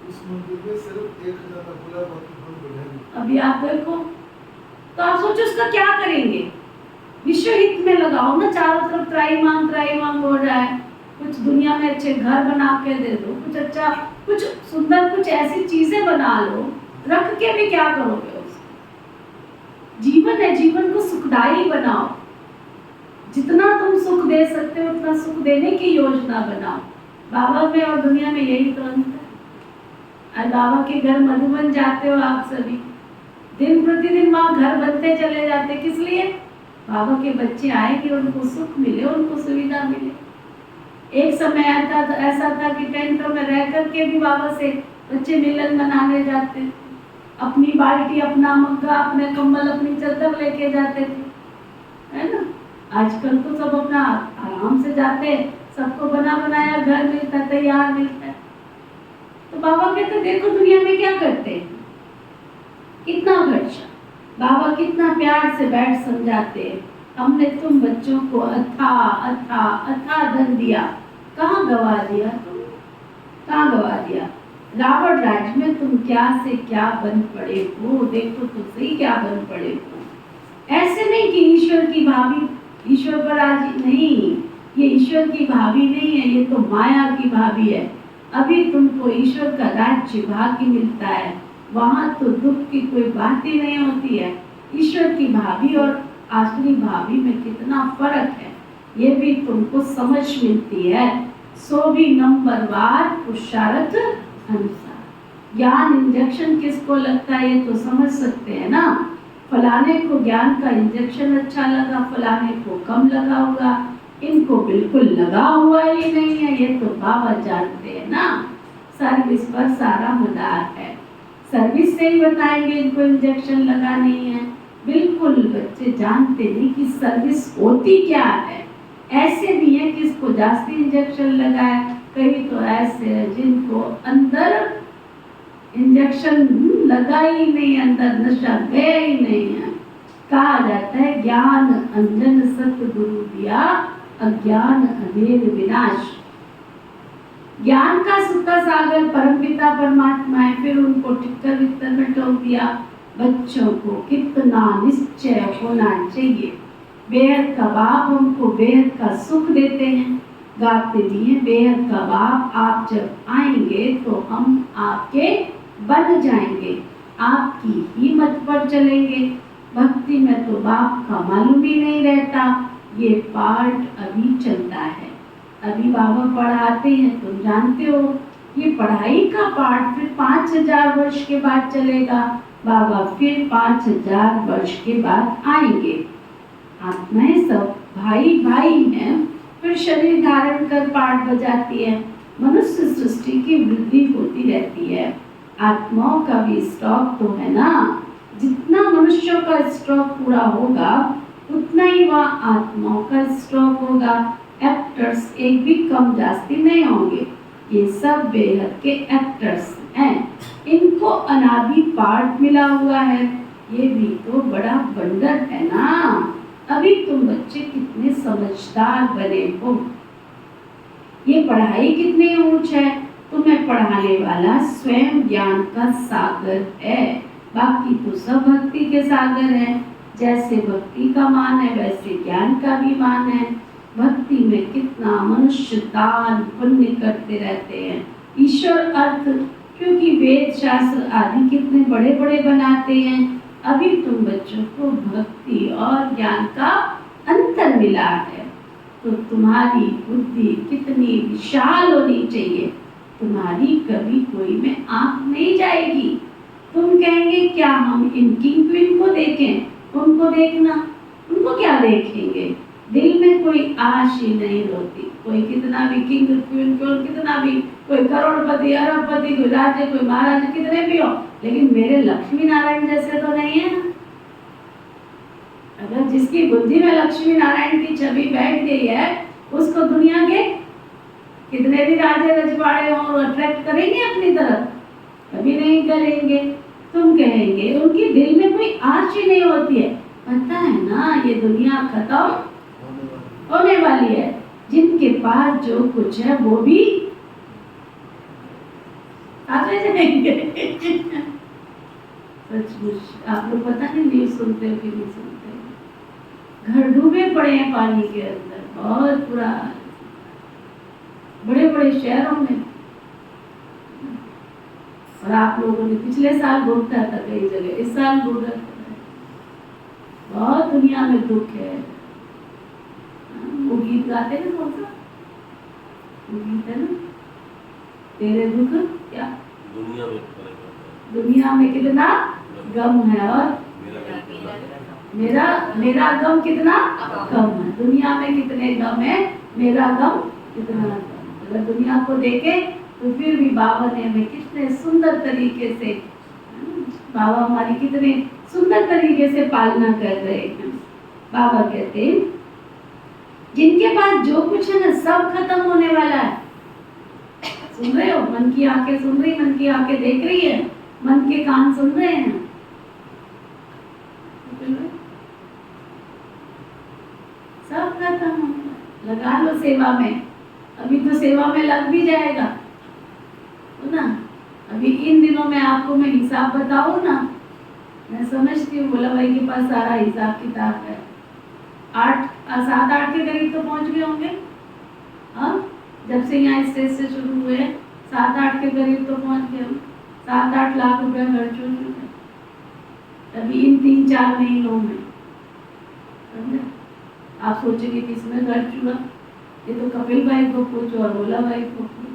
उस मंदिर में, सिर्फ एक खजाना खुला, बाकी बंद पड़ा है। अभी आप देखो तो आप सोचो उसका क्या करेंगे। विश्व हित में लगाओ ना, चारों तरफ त्राहिमाम हो रहा है। कुछ दुनिया में अच्छे घर बना के दे दो, कुछ अच्छा, कुछ सुंदर, कुछ ऐसी चीजें बना लो, रख के भी क्या करोगे उसको। जीवन है, जीवन को सुखदायी बनाओ। जितना तुम सुख दे सकते हो उतना सुख देने की योजना बनाओ। बाबा में और दुनिया में यही तो अंतर है। आज बाबा के घर मधुबन जाते हो आप सभी, दिन प्रतिदिन वहाँ घर बनते चले जाते, किस लिए। बाबा के बच्चे आएंगे, उनको सुख मिले, उनको सुविधा मिले। एक समय ऐसा था कि टेंटों में रह करके भी बाबा से बच्चे मिलन मनाने जाते थे। अपनी बाल्टी, अपना मग्गा, अपने कंबल, अपनी चादर लेके जाते थे, है ना। आजकल तो सब अपना आराम से जाते, सबको बना बनाया घर मिलता है, तैयार मिलता है। तो बाबा कहते देखो दुनिया में क्या करते हैं, कितना खर्चा। बाबा कितना प्यार से बैठ समझाते हैं, हमने तुम बच्चों को अथा धन दिया, कहाँ गवा दिया तुम, कहाँ गवा दिया। रावण राज्य में तुम क्या से क्या बन पड़े हो, देखो तो सही क्या बन पड़े हो। ऐसे नहीं कि ईश्वर की भाभी, ईश्वर पर आज नहीं, ये ईश्वर की भाभी नहीं है, ये तो माया की भाभी है। अभी तुमको ईश्वर का राज्य भाग्य मिलता है, वहाँ तो दुख की कोई बात ही नहीं होती है। ईश्वर की भाभी और आसुरी भाभी में कितना फर्क है, ये भी तुमको समझ मिलती है। सो भी नंबरवार पुरुषार्थ अनुसार। ज्ञान इंजेक्शन किसको लगता है ये तो समझ सकते हैं ना। फलाने को ज्ञान का इंजेक्शन अच्छा लगा, फलाने को कम लगा होगा, इनको बिल्कुल लगा हुआ ही नहीं है, ये तो बाबा जानते हैं ना। सर्विस पर सारा मदार है, सर्विस से ही बताएंगे इनको इंजेक्शन लगानी है। बिल्कुल बच्चे जानते नहीं कि सर्विस होती क्या है। ऐसे भी है किसको जास्ती इंजेक्शन लगाए, कई तो ऐसे है जिनको अंदर इंजेक्शन लगा ही नहीं, अंदर नशा गया ही नहीं है। कहा जाता है ज्ञान अंजन सतगुरु दिया, अज्ञान अधेर विनाश। ज्ञान का सूखा सागर परमपिता परमात्मा है, फिर उनको टिक्कर विक्कर में टोक दिया। बच्चों को कितना निश्चय होना चाहिए, बेहद का बाप हमको बेहद का सुख देते हैं। गाते भी हैं, बेहद का बाप आप जब आएंगे तो हम आपके बन जाएंगे, आपकी ही मत पर चलेंगे। भक्ति में तो बाप का मालूम ही नहीं रहता। ये पार्ट अभी चलता है, अभी बाबा पढ़ाते हैं, तुम जानते हो ये पढ़ाई का पार्ट फिर 5000 वर्ष के बाद चलेगा। बाबा फिर 5000 वर्ष के बाद आएंगे। आत्माएं सब भाई भाई हैं, फिर शरीर धारण कर पाठ बजाती है। मनुष्य सृष्टि की वृद्धि होती रहती है। आत्माओं का भी स्टॉक तो है ना, जितना मनुष्यों का स्टॉक पूरा होगा उतना ही वह आत्माओं का स्टॉक होगा। एक्टर्स एक भी कम जास्ती नहीं होंगे, ये सब बेहद के एक्टर्स हैं। इनको अनादि पार्ट मिला हुआ है, ये भी तो बड़ा बंडर है ना। अभी तुम बच्चे कितने समझदार बने हो, ये पढ़ाई कितनी ऊंच है, तुम्हें पढ़ाने वाला स्वयं ज्ञान का सागर है। बाकी तो सब भक्ति के सागर हैं। जैसे भक्ति का मान है वैसे ज्ञान का भी मान है। भक्ति में कितना मनुष्य दान पुण्य करते रहते हैं। ईश्वर अर्थ क्योंकि वेद शास्त्र आदि कितने बड़े बड़े बनाते हैं। अभी तुम बच्चों को भक्ति और ज्ञान का अंतर मिला है, तो तुम्हारी बुद्धि कितनी विशाल होनी चाहिए। तुम्हारी कभी कोई में आंख नहीं जाएगी। तुम कहेंगे क्या हम इन किंग क्वीन को देखें, उनको देखना, उनको क्या देखेंगे। दिल में कोई आश ही नहीं होती। कोई कितना भी किंग क्वीन को, कितना भी कोई करोड़पति अरबपति, कोई राजा कोई महाराजा कितने भी हो, लेकिन मेरे लक्ष्मी नारायण जैसे तो नहीं है ना। अगर जिसकी बुद्धि में लक्ष्मी नारायण की छवि बैठ गई है, उसको दुनिया के कितने भी राजे रजवाड़े हों और अट्रैक्ट करेंगे अपनी तरफ, कभी नहीं करेंगे। तुम कहेंगे उनकी दिल में कोई आश ही नहीं होती है। पता है ना ये दुनिया खत्म होने वाली है। जिनके पास जो कुछ है वो भी आगे जाएंगे। सचमुच आप लोग पता नहीं न्यूज सुनते हो कि नहीं सुनते हो। घर डूबे पड़े हैं पानी के अंदर, बहुत बुरा हाल। बड़े बड़े शहरों में, और आप लोगों ने पिछले साल भोगता था कई जगह, इस साल भोगा है। बहुत दुनिया में दुख है। वो गीत गाते हैं कौन सा, वो गीत है ना, तेरे दुख क्या दुनिया में कितना गम है और मेरा गम कितना कम है। दुनिया में कितने गम है, मेरा गम कितना कम। अगर दुनिया को देखे तो फिर भी बाबा ने हमें कितने सुंदर तरीके से, बाबा हमारी कितने सुंदर तरीके से पालना कर रहे हैं। बाबा कहते हैं जिनके पास जो कुछ है ना सब खत्म होने वाला है। सुन रहे हो, मन की आंखें सुन रही, मन की आंखें देख रही है, मन के कान सुन रहे हैं। सब खत्म होगा, लगा लो सेवा में। अभी तो सेवा में लग भी जाएगा ना। अभी इन दिनों में आपको मैं हिसाब बताऊं ना, मैं समझती हूँ भोला भाई के पास सारा हिसाब किताब है। 7-8 के करीब तो पहुंच गए होंगे। हाँ, जब से यहाँ स्टेज से शुरू हुए 7-8 के करीब तो पहुंच गए हम। 7-8 लाख रुपया खर्च हो चुका अभी इन 3-4 महीनों में। आप सोचेंगे किसमें खर्च हुआ, ये तो कपिल भाई को पूछो और भोला भाई को पूछो।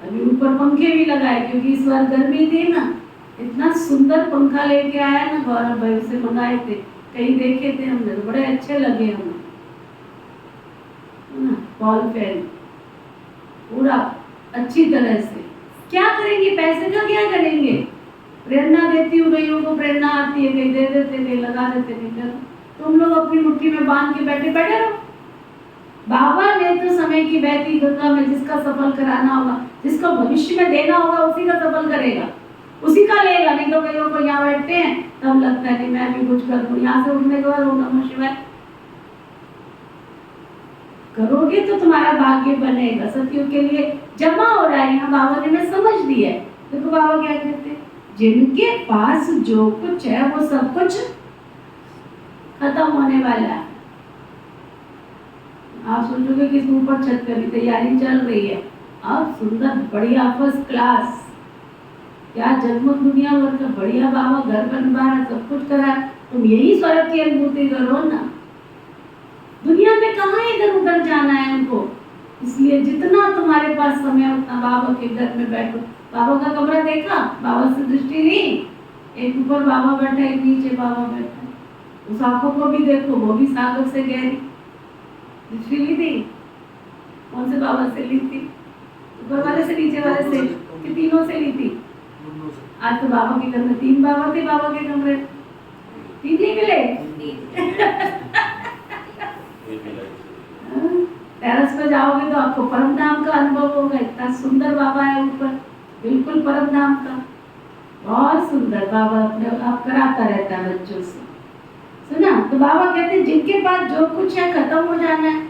अभी ऊपर पंखे भी लगाए क्योंकि इस बार गर्मी थी ना। इतना सुंदर पंखा लेके आया ना, गौरव भाई से मंगाए थे, कहीं देखे थे हमने, तो बड़े अच्छे लगे हमें ना। बॉल फैन पूरा अच्छी तरह से। क्या करेंगे, पैसे का क्या करेंगे। प्रेरणा देती हूँ, कईयों को प्रेरणा आती है, कहीं दे देते, कहीं लगा देते, नहीं कर। तुम लोग अपनी मुट्ठी में बांध के बैठे बैठे रहो। बाबा ने तो समय की बहती गंगा में जिसका सफल कराना होगा, जिसको भविष्य में देना होगा, उसी का सफल करेगा, उसी का लेगा। नहीं तो कईयों को यहाँ बैठते हैं तब लगता है कि मैं भी कुछ कर दूं। यहाँ से उठने के बाद ओम नमः शिवाय करोगे तो तुम्हारा भाग्य बनेगा। सत्युग के लिए जमा हो रहा है। यहाँ बाबा ने मैं समझ दिया है। देखो बाबा क्या कहते हैं, जिनके पास जो कुछ है वो सब कुछ खत्म होने वाला है। आप सोचोगे कि ऊपर छत पे भी तैयारी चल रही है। अब सुंदर बढ़िया फर्स्ट क्लास, क्या जन्मत दुनिया भर का बढ़िया बाबा घर बनवा रहा, सब कुछ करा। तुम यही स्वर्ग की अनुभूति करो ना। दुनिया में कहाँ इधर उधर जाना है उनको। इसलिए जितना तुम्हारे पास समय उतना बाबा के घर में बैठो। बाबा का कमरा देखा, बाबा से दृष्टि ली, एक ऊपर बाबा बैठा, एक नीचे बाबा बैठा। उस आंखों को भी देखो, वो भी सागर से गहरी। दृष्टि ली थी, कौन से बाबा से ली थी? ऊपर वाले से, नीचे वाले से, कि तीनों से ली थी? आज तो बाबा के घर में 3 बाबा थे। बाबा के कमरे 3 नहीं मिले। टेरेस पे जाओगे तो आपको परम धाम का अनुभव होगा। इतना सुंदर बाबा है ऊपर, बिल्कुल परम धाम का, बहुत सुंदर बाबा अपने आप कराता रहता है बच्चों से। सुना? तो बाबा कहते हैं जिनके पास जो कुछ है खत्म हो जाना है।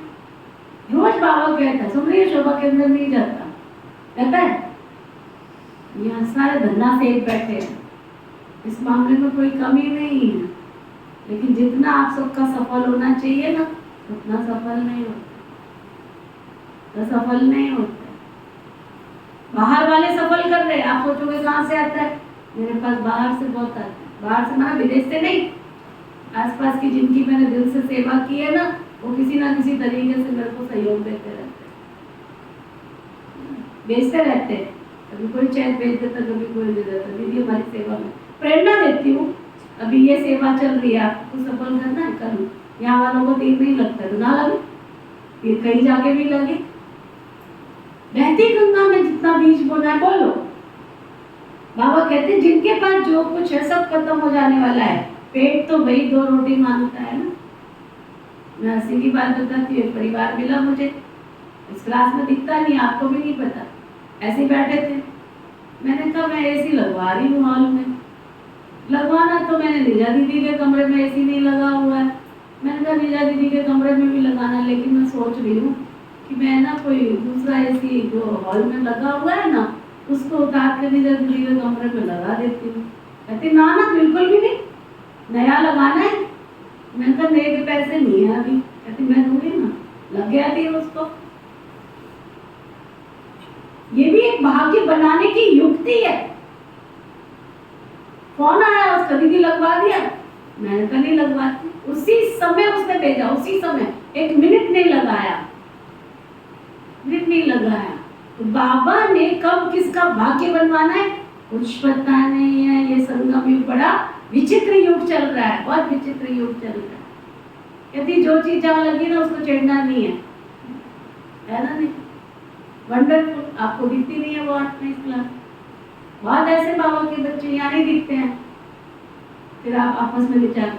रोज बाबा कहता है, सुन रही है शोभा के अंदर नहीं जाता, कहता है यहाँ सारे धन्ना से एक बैठे हैं, इस मामले में कोई कमी नहीं है, लेकिन जितना आप सबका सफल होना चाहिए ना उतना सफल नहीं होता, तो सफल नहीं होता। बाहर वाले सफल कर रहे हैं, आप सोचोगे कहाँ से आता है? मेरे पास बाहर से बहुत आता है। बाहर से माना विदेश से नहीं, आसपास की जिनकी मैंने दिल से सेवा की है ना, वो किसी ना किसी तरीके से मेरे को सहयोग देते रहते हैं, भेजते रहते हैं। कभी कोई चैट भेज देता, कभी कोई दे देता, दीदी हमारी सेवा में प्रेरणा देती हूँ। अभी ये सेवा चल रही है, आपको सफल करना है, करूँ। यहाँ वालों को तीर नहीं लगता तो ना लगे, तीर कहीं जाके भी लगे। बहती गंगा में जितना बीज बोना है बोलो। बाबा कहते हैं जिनके पास जो कुछ है सब खत्म हो जाने वाला है। पेट तो वही 2 रोटी मांगता है ना। मैं हंसी की बात बताती हूँ, एक परिवार मिला मुझे, इस क्लास में दिखता नहीं, आपको भी नहीं पता, ऐसे ही बैठे थे। मैंने कहा मैं एसी लगवा रही हूँ हॉल में। लगवाना तो मैंने नीजा दीदी के कमरे में एसी नहीं लगा हुआ है। मैंने कहा नीजा दीदी के कमरे में भी लगाना, लेकिन मैं सोच रही हूँ कि मैं ना कोई दूसरा एसी जो हॉल में लगा हुआ है ना उसको उतार के नीजा दीदी के कमरे में लगा देती हूँ। कहती ना ना बिल्कुल भी नहीं, नया लगाना है। मैंने कहा नए के पैसे नहीं है अभी। कहती मैं दूंगी ना, लग गया थी उसको। ये भी एक भाग्य बनाने की युक्ति है। फोन आया उसका, दीदी लगवा दिया। मैंने कहा नहीं लगवाती। उसी समय उसने भेजा, उसी समय, 1 मिनट नहीं लगाया, मिनट नहीं लगाया। तो बाबा ने कब किसका भाग्य बनवाना है कुछ पता नहीं है। ये संगम युग बड़ा विचित्र युग चल रहा है, बहुत विचित्र युग चल रहा है। यदि जो चीज जहाँ लगी ना उसको छेड़ना नहीं है ना? नहीं, वंडरफुल। आपको दिखती नहीं है वो 8वीं क्लास। बहुत ऐसे बाबा के बच्चे यहाँ नहीं दिखते हैं। फिर आप आपस में विचार,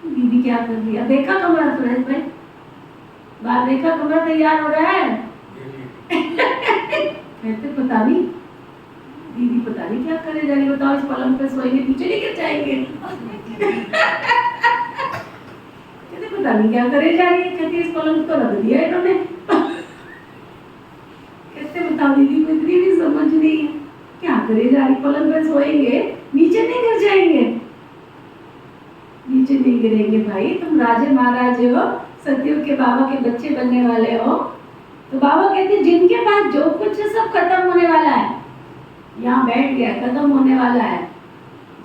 दीदी क्या कर रही है? देखा कमरा सुरेश भाई, बाहर देखा कमरा तैयार हो रहा है। कहते पता नहीं दीदी, पता नहीं क्या करे जा रही। बताओ इस पलंग पे सोएंगे, नीचे नहीं गिर जाएंगे। कहते पता नहीं क्या करे जा रही है। कहती इस पलंग को रख दिया इन्होंने। कहते बताओ दीदी को इतनी भी समझ नहीं है, क्या करे जा रही? पलंग पे सोएंगे, नीचे नहीं गिर जाएंगे। नीचे नहीं गिरेंगे भाई, तुम राजे महाराजे हो, सतयुग के बाबा के बच्चे बनने वाले हो। तो बाबा कहते जिनके पास जो कुछ है सब खत्म होने वाला है। यहाँ बैठ गया, खत्म होने वाला है।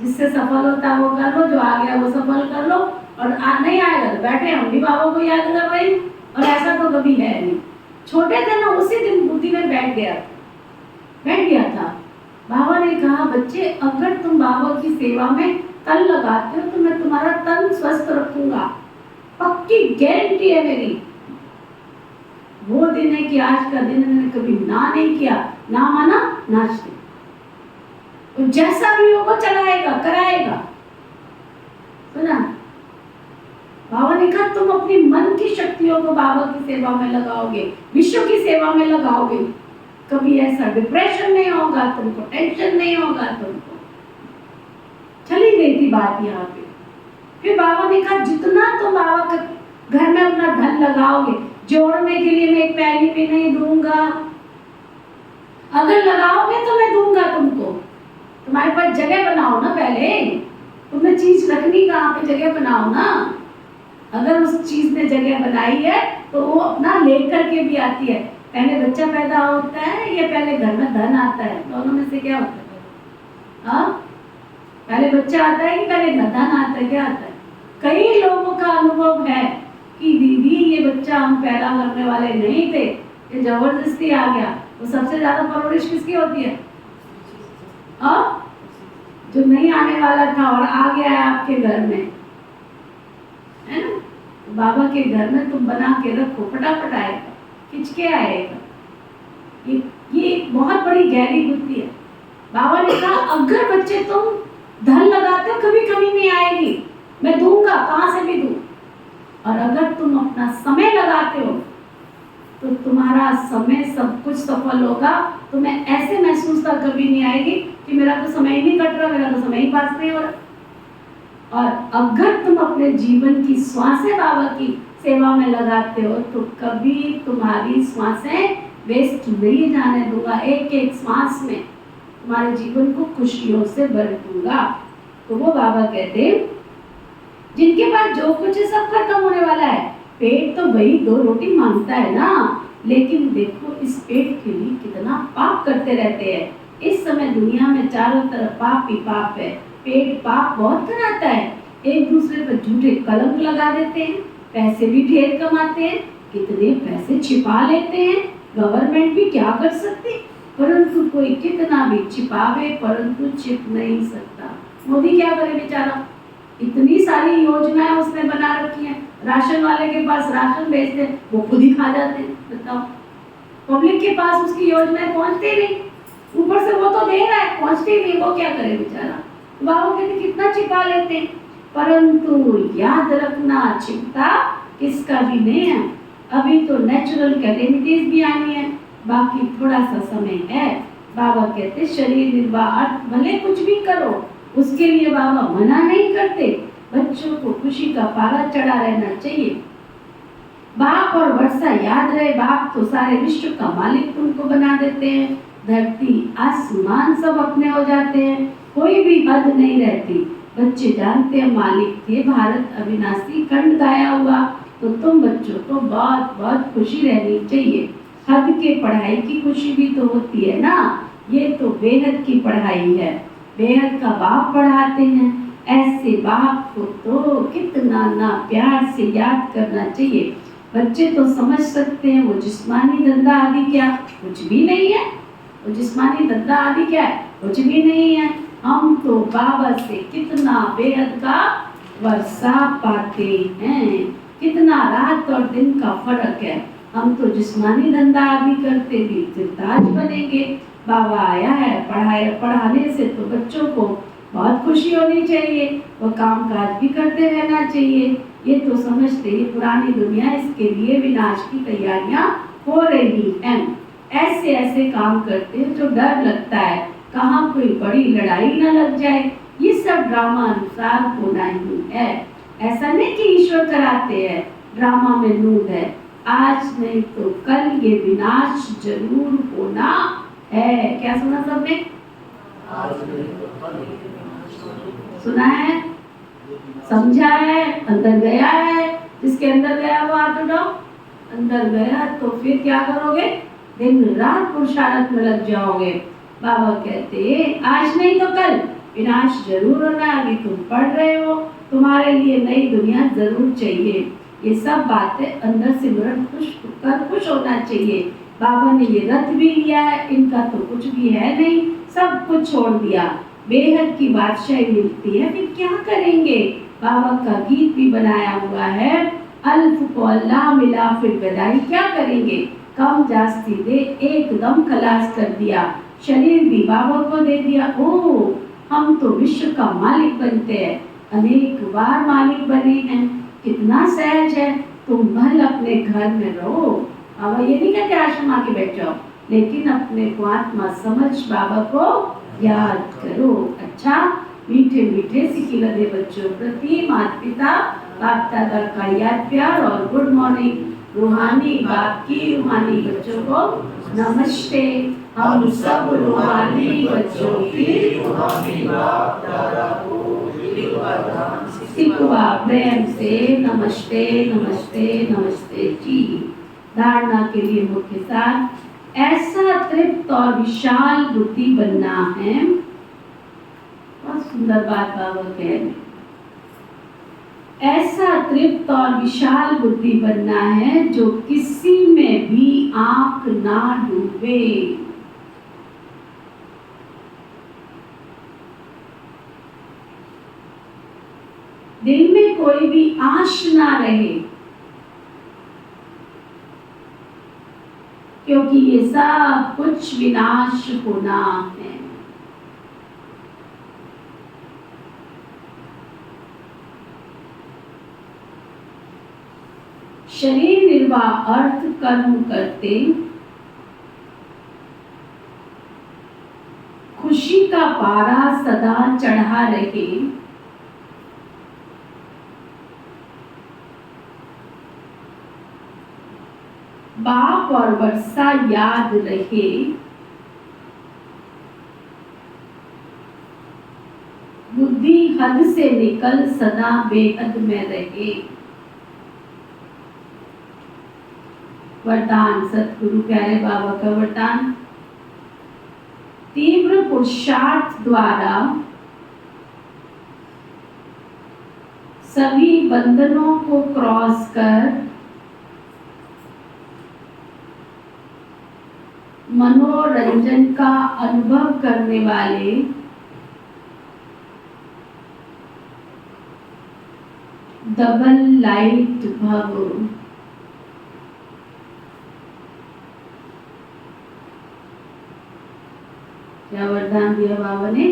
जिससे सफल होता है वो कर लो, जो आ गया वो सफल कर लो, और नहीं आएगा तो बैठे हम भी बाबा को याद कर रहे हैं। और ऐसा तो कभी है नहीं। छोटे थे ना, उसी दिन बुद्धि में बैठ गया था। बाबा ने कहा बच्चे अगर तुम बाबा की सेवा में तन लगाते हो तो मैं तुम्हारा तन स्वस्थ रखूंगा, पक्की गारंटी है मेरी। वो दिन है कि आज का दिन मैंने कभी ना नहीं किया, ना माना नाचते। तो जैसा भी होगा चलाएगा, कराएगा। सुना? बाबा ने कहा तुम अपनी मन की शक्तियों को बाबा की सेवा में लगाओगे, विश्व की सेवा में लगाओगे, कभी ऐसा डिप्रेशन नहीं होगा तुमको, टेंशन नहीं होगा तुमको। चली गई थी बात यहाँ पे। फिर बाबा ने कहा जितना तुम बाबा के घर में अपना धन लगाओगे, जोड़ने के लिए मैं एक पैनी भी नहीं दूंगा। अगर लगाओगे तो मैं दूंगा तुमको। तुम्हारे पास जगह बनाओ ना, पहले तुमने चीज रखनी कहाँ पे, जगह बनाओ ना। अगर उस चीज ने जगह बनाई है तो वो अपना लेकर के भी आती है। पहले बच्चा पैदा होता है या पहले घर में धन आता है? दोनों में से क्या होता है? हाँ, पहले बच्चा आता है कि पहले धन आता है? क्या आता है? कई लोगों का अनुभव है कि दीदी ये बच्चा हम पैदा करने वाले नहीं थे, ये जबरदस्ती आ गया। तो सबसे ज्यादा परवरिश किसकी होती है? हाँ, जो नहीं आने वाला था और आ गया है आपके घर में, है ना? बाबा के घर में तुम बना के रखो, फटाफट आएगा, खिंच के आएगा। ये एक बहुत बड़ी गहरी बुद्धि है। बाबा ने कहा अगर बच्चे तुम धन लगाते हो कभी कभी नहीं आएगी, मैं दूंगा, कहां से भी दूं। और अगर तुम अपना समय लगाते हो तो तुम्हारा समय सब कुछ सफल होगा। तुम्हें ऐसे महसूसता कभी नहीं आएगी कि मेरा तो समय ही नहीं कट रहा, मेरा तो समय ही पास नहीं हो रहा। और अगर तुम अपने जीवन की श्वासें बाबा की सेवा में लगाते हो तो कभी तुम्हारी श्वासें वेस्ट नहीं जाने दूंगा। एक एक श्वास में तुम्हारे जीवन को खुशियों से भर दूंगा। तो वो बाबा कहते जिनके पास जो कुछ है सब खत्म होने वाला है। पेट तो वही 2 रोटी मांगता है ना, लेकिन देखो इस पेट के लिए कितना पाप करते रहते हैं। इस समय दुनिया में चारों तरफ पाप ही पाप है। पेट पाप बहुत कराता है। एक दूसरे पर झूठे कलंक लगा देते हैं, पैसे भी ढेर कमाते हैं, कितने पैसे छिपा लेते हैं। गवर्नमेंट भी क्या कर सकती, परंतु कोई कितना भी छिपावे परंतु छिप नहीं सकता। मोदी क्या करे बेचारा, इतनी सारी योजनाएं उसने बना रखी हैं। राशन वाले के पास राशन भेजते हैं, वो खुद ही खा जाते हैं। बताओ, पब्लिक के पास उसकी योजनाएं पहुंचती नहीं, ऊपर से वो तो दे रहा है, पहुंचती नहीं, वो क्या करे बेचारा। बाबा कहते कितना छिपा लेते हैं, परंतु याद रखना चिंता किसका भी नहीं है। अभी तो नेचुरल कैलेमिटीज भी आनी है, बाकी थोड़ा सा समय है। बाबा कहते शरीर निर्वाह भले कुछ भी करो, उसके लिए बाबा मना नहीं करते। बच्चों को खुशी का पारा चढ़ा रहना चाहिए। बाप और वर्षा याद रहे, बाप तो सारे विश्व का मालिक तुमको बना देते हैं। धरती आसमान सब अपने हो जाते हैं, कोई भी हद नहीं रहती। बच्चे जानते हैं मालिक थे भारत अविनाशी खंड गाया हुआ। तो तुम बच्चों को बहुत बहुत खुशी रहनी चाहिए। हद के पढ़ाई की खुशी भी तो होती है ना, ये तो बेहद की पढ़ाई है। बेहद का बाप पढ़ाते हैं, ऐसे बाप को तो कितना ना प्यार से याद करना चाहिए। बच्चे तो समझ सकते हैं वो जिस्मानी धंधा आदि क्या कुछ भी नहीं है, वो जिस्मानी धंधा आदि क्या है कुछ भी नहीं है। हम तो बाबा से कितना बेहद का वर्षा पाते हैं, कितना रात और दिन का फर्क है। हम तो जिस्मानी धंधा आदि करते भी सिरताज बनेंगे। बाबा आया है पढ़ाने से तो बच्चों को बहुत खुशी होनी चाहिए, वो काम काज भी करते रहना चाहिए। ये तो समझते ही पुरानी दुनिया इसके लिए विनाश की तैयारियां हो रही हैं। ऐसे ऐसे काम करते हैं जो डर लगता है कहाँ कोई बड़ी लड़ाई न लग जाए। ये सब ड्रामा अनुसार होना ही है, ऐसा नहीं कि ईश्वर कराते हैं। ड्रामा में नूर है, आज नहीं तो कल ये विनाश जरूर होना है। क्या सुना सबने? सुना है, समझा है, अंदर गया है। जिसके अंदर गया वो हाथ उठाओ। अंदर गया तो फिर क्या करोगे? दिन रात पुरुषार्थ में लग जाओगे। बाबा कहते आज नहीं तो कल विनाश जरूर होना। अभी तुम पढ़ रहे हो, तुम्हारे लिए नई दुनिया जरूर चाहिए। ये सब बातें अंदर से खुश होना चाहिए। बाबा ने ये रथ भी लिया है, इनका तो कुछ भी है नहीं, सब कुछ छोड़ दिया। बेहद की बादशाही मिलती है, फिर क्या करेंगे? बाबा का गीत भी बनाया हुआ है, अल्फ को अल्लाह मिला फिर गदाई क्या करेंगे? कम जास्ती दे एकदम खलास कर दिया, शरीर भी बाबा को दे दिया। ओ हम तो विश्व का मालिक बनते हैं, अनेक बार मालिक बने हैं। कितना सहज है, तुम भल अपने घर में रहो। बाबा ये नहीं कहते आश्रम आके बैठ जाओ, लेकिन अपने को आत्मा समझ बाबा को याद करो। अच्छा, मीठे मीठे सिखी लदे बच्चों प्रति माता पिता बाप दादा का याद प्यार और गुड मॉर्निंग। रूहानी बाप की रूहानी बच्चों को नमस्ते। हम सब रूहानी बच्चों की रूहानी बाप दादा को सिकुआ प्रेम से नमस्ते नमस्ते नमस्ते जी। धारणा के लिए मुख्य सार, ऐसा तृप्त और विशाल बुद्धि बनना है। बहुत सुंदर बात बाबा कह रहे हैं। ऐसा तृप्त और विशाल बुद्धि बनना है जो किसी में भी आंख ना डूबे। दिल में कोई भी आश ना रहे, क्योंकि ये सब कुछ विनाश होना है। शरीर निर्वाह अर्थ कर्म करते, खुशी का पारा सदा चढ़ा रहे। बाप और वर्षा याद रहे। बुद्धि हद से निकल सदा बेहद में रहे। वरदान सतगुरु प्यारे बाबा का वरदान, तीव्र पुरुषार्थ द्वारा सभी बंधनों को क्रॉस कर मनोरंजन का अनुभव करने वाले डबल लाइट भव। क्या वरदान दिया बाबा ने?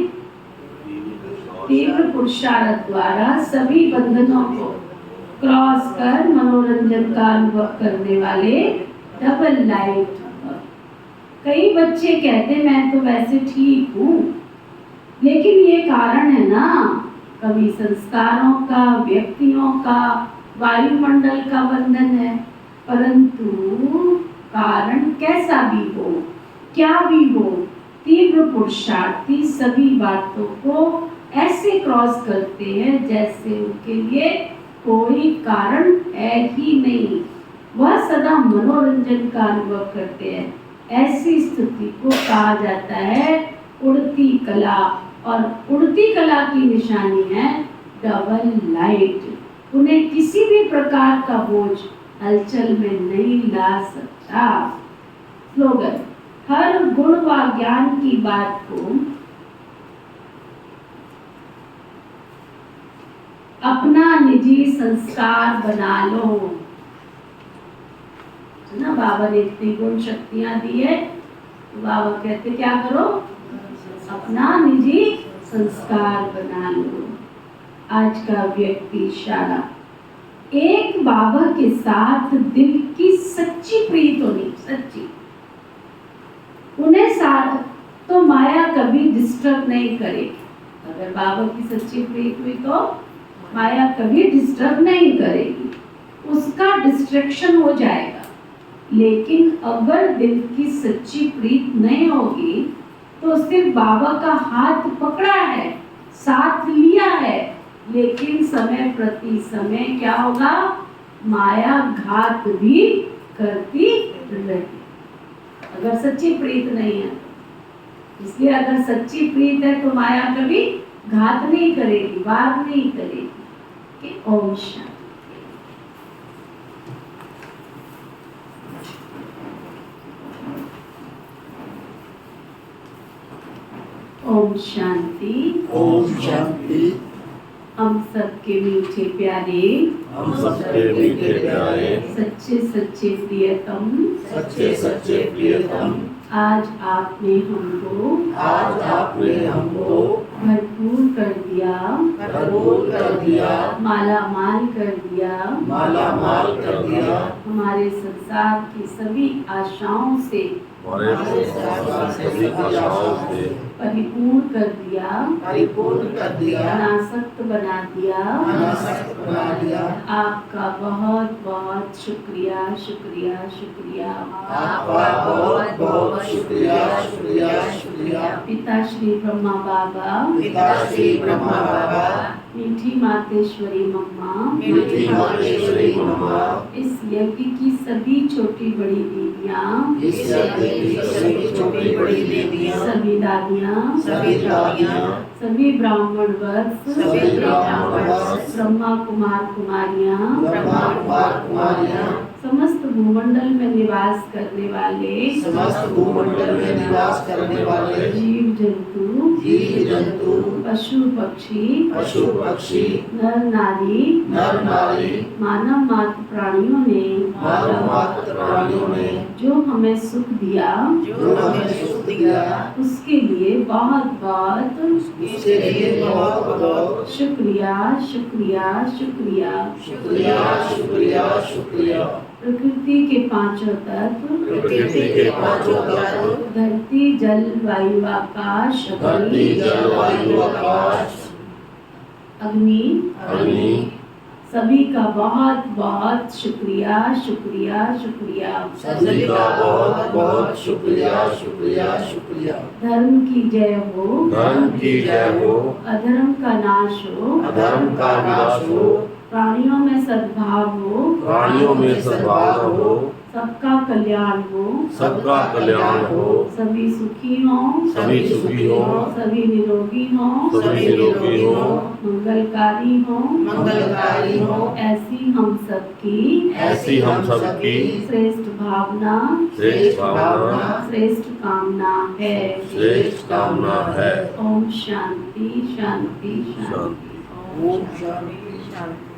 तीव्र पुरुषार्थ द्वारा सभी बंधनों को क्रॉस कर मनोरंजन का अनुभव करने वाले डबल लाइट। कई बच्चे कहते मैं तो वैसे ठीक हूँ, लेकिन ये कारण है ना, कभी संस्कारों का, व्यक्तियों का, वायुमंडल का बंधन है। परंतु कारण कैसा भी हो, क्या भी हो, तीव्र पुरुषार्थी सभी बातों को ऐसे क्रॉस करते हैं जैसे उनके लिए कोई कारण है ही नहीं। वह सदा मनोरंजन का अनुभव करते हैं। ऐसी स्थिति को कहा जाता है उड़ती कला, और उड़ती कला की निशानी है डबल लाइट। उन्हें किसी भी प्रकार का बोझ हलचल में नहीं ला सकता। स्लोगन, हर गुण व ज्ञान की बात को अपना निजी संस्कार बना लो। ना बाबा ने इतनी गुण शक्तियां दी है, तो बाबा कहते क्या करो, अपना निजी संस्कार बना लो। आज का व्यक्ति इशारा, एक बाबा के साथ दिल की सच्ची प्रीत होनी, सच्ची। उन्हें साथ तो माया कभी डिस्टर्ब नहीं करेगी। अगर बाबा की सच्ची प्रीत हुई तो माया कभी डिस्टर्ब नहीं करेगी, उसका डिस्ट्रैक्शन हो जाएगा। लेकिन अगर दिल की सच्ची प्रीत नहीं होगी तो सिर्फ बाबा का हाथ पकड़ा है, साथ लिया है, लेकिन समय प्रति समय क्या होगा, माया घात भी करती रहेगी अगर सच्ची प्रीत नहीं है। इसलिए अगर सच्ची प्रीत है तो माया कभी घात नहीं करेगी, वार नहीं करेगी। कि ओम शांति। ओम शांति। ओम शांति। हम सबके मीठे प्यारे, हम सबके मीठे प्यारे, सच्चे सच्चे प्रियतम, सच्चे सच्चे प्रियतम, आज आपने हमको भरपूर कर दिया, भरपूर कर दिया, माला माल कर दिया, माला माल कर दिया। हमारे संसार की सभी आशाओं से, हमारे संसार की सभी आशाओं से परिपूर्ण कर दिया, परिपूर्ण कर दिया, अनासक्त बना दिया। अनासक्त बना दिया। आपका बहुत बहुत शुक्रिया, शुक्रिया, शुक्रिया। आपका बहुत बहुत शुक्रिया, शुक्रिया, शुक्रिया। पिता श्री ब्रह्मा बाबा, पिता श्री ब्रह्मा बाबा, मीठी मातेश्वरी मम्मा, मीठी मातेश्वरी मम्मा, इस यज्ञ की सभी छोटी बड़ी दीदियाँ, इस यज्ञ की सभी छोटी बड़ी दीदियाँ, सभी दादियाँ, सभी दादियाँ, सभी ब्राह्मण वर्ग, सभी ब्राह्मण वर्ग, ब्रह्मा कुमार कुमारियाँ, ब्रह्मा कुमार कुमारियाँ, समस्त भूमंडल में निवास करने वाले, समस्त भूमंडल में निवास करने वाले जीव जंतु, जीव जंतु, पशु पक्षी, पशु पक्षी, नर नारी, नर नारी, मानव मात्र प्राणियों ने, मानव मात्र प्राणियों ने जो हमें सुख दिया, जो हमें सुख दिया, उसके लिए बहुत बहुत उसके लिए बहुत बहुत शुक्रिया, शुक्रिया, शुक्रिया। शुक्रिया, शुक्रिया, शुक्रिया। प्रकृति के पांचों तत्व, प्रकृति के पांचों तत्व, धरती जल वायु आकाश, धरती जल वायु आकाश, अग्नि, अग्नि, सभी का बहुत बहुत शुक्रिया, शुक्रिया, शुक्रिया। सभी का बहुत बहुत शुक्रिया, शुक्रिया, शुक्रिया। धर्म की जय हो, धर्म की जय हो, अधर्म का नाश हो, अधर्म का विनाश हो, प्राणियों में सद्भाव हो, प्राणियों में सद्भाव हो, सबका कल्याण हो, सबका कल्याण हो, सभी सुखी हो, सभी सुखी हो, सभी निरोगी हो, सभी निरोगी हो, मंगलकारी हो, मंगलकारी हो। ऐसी हम सबकी ऐसी हम सबकी श्रेष्ठ भावना, श्रेष्ठ भावना, श्रेष्ठ कामना है। श्रेष्ठ कामना है। ओम शांति, शांति, शांति। शांति। ओम शांति, शांति।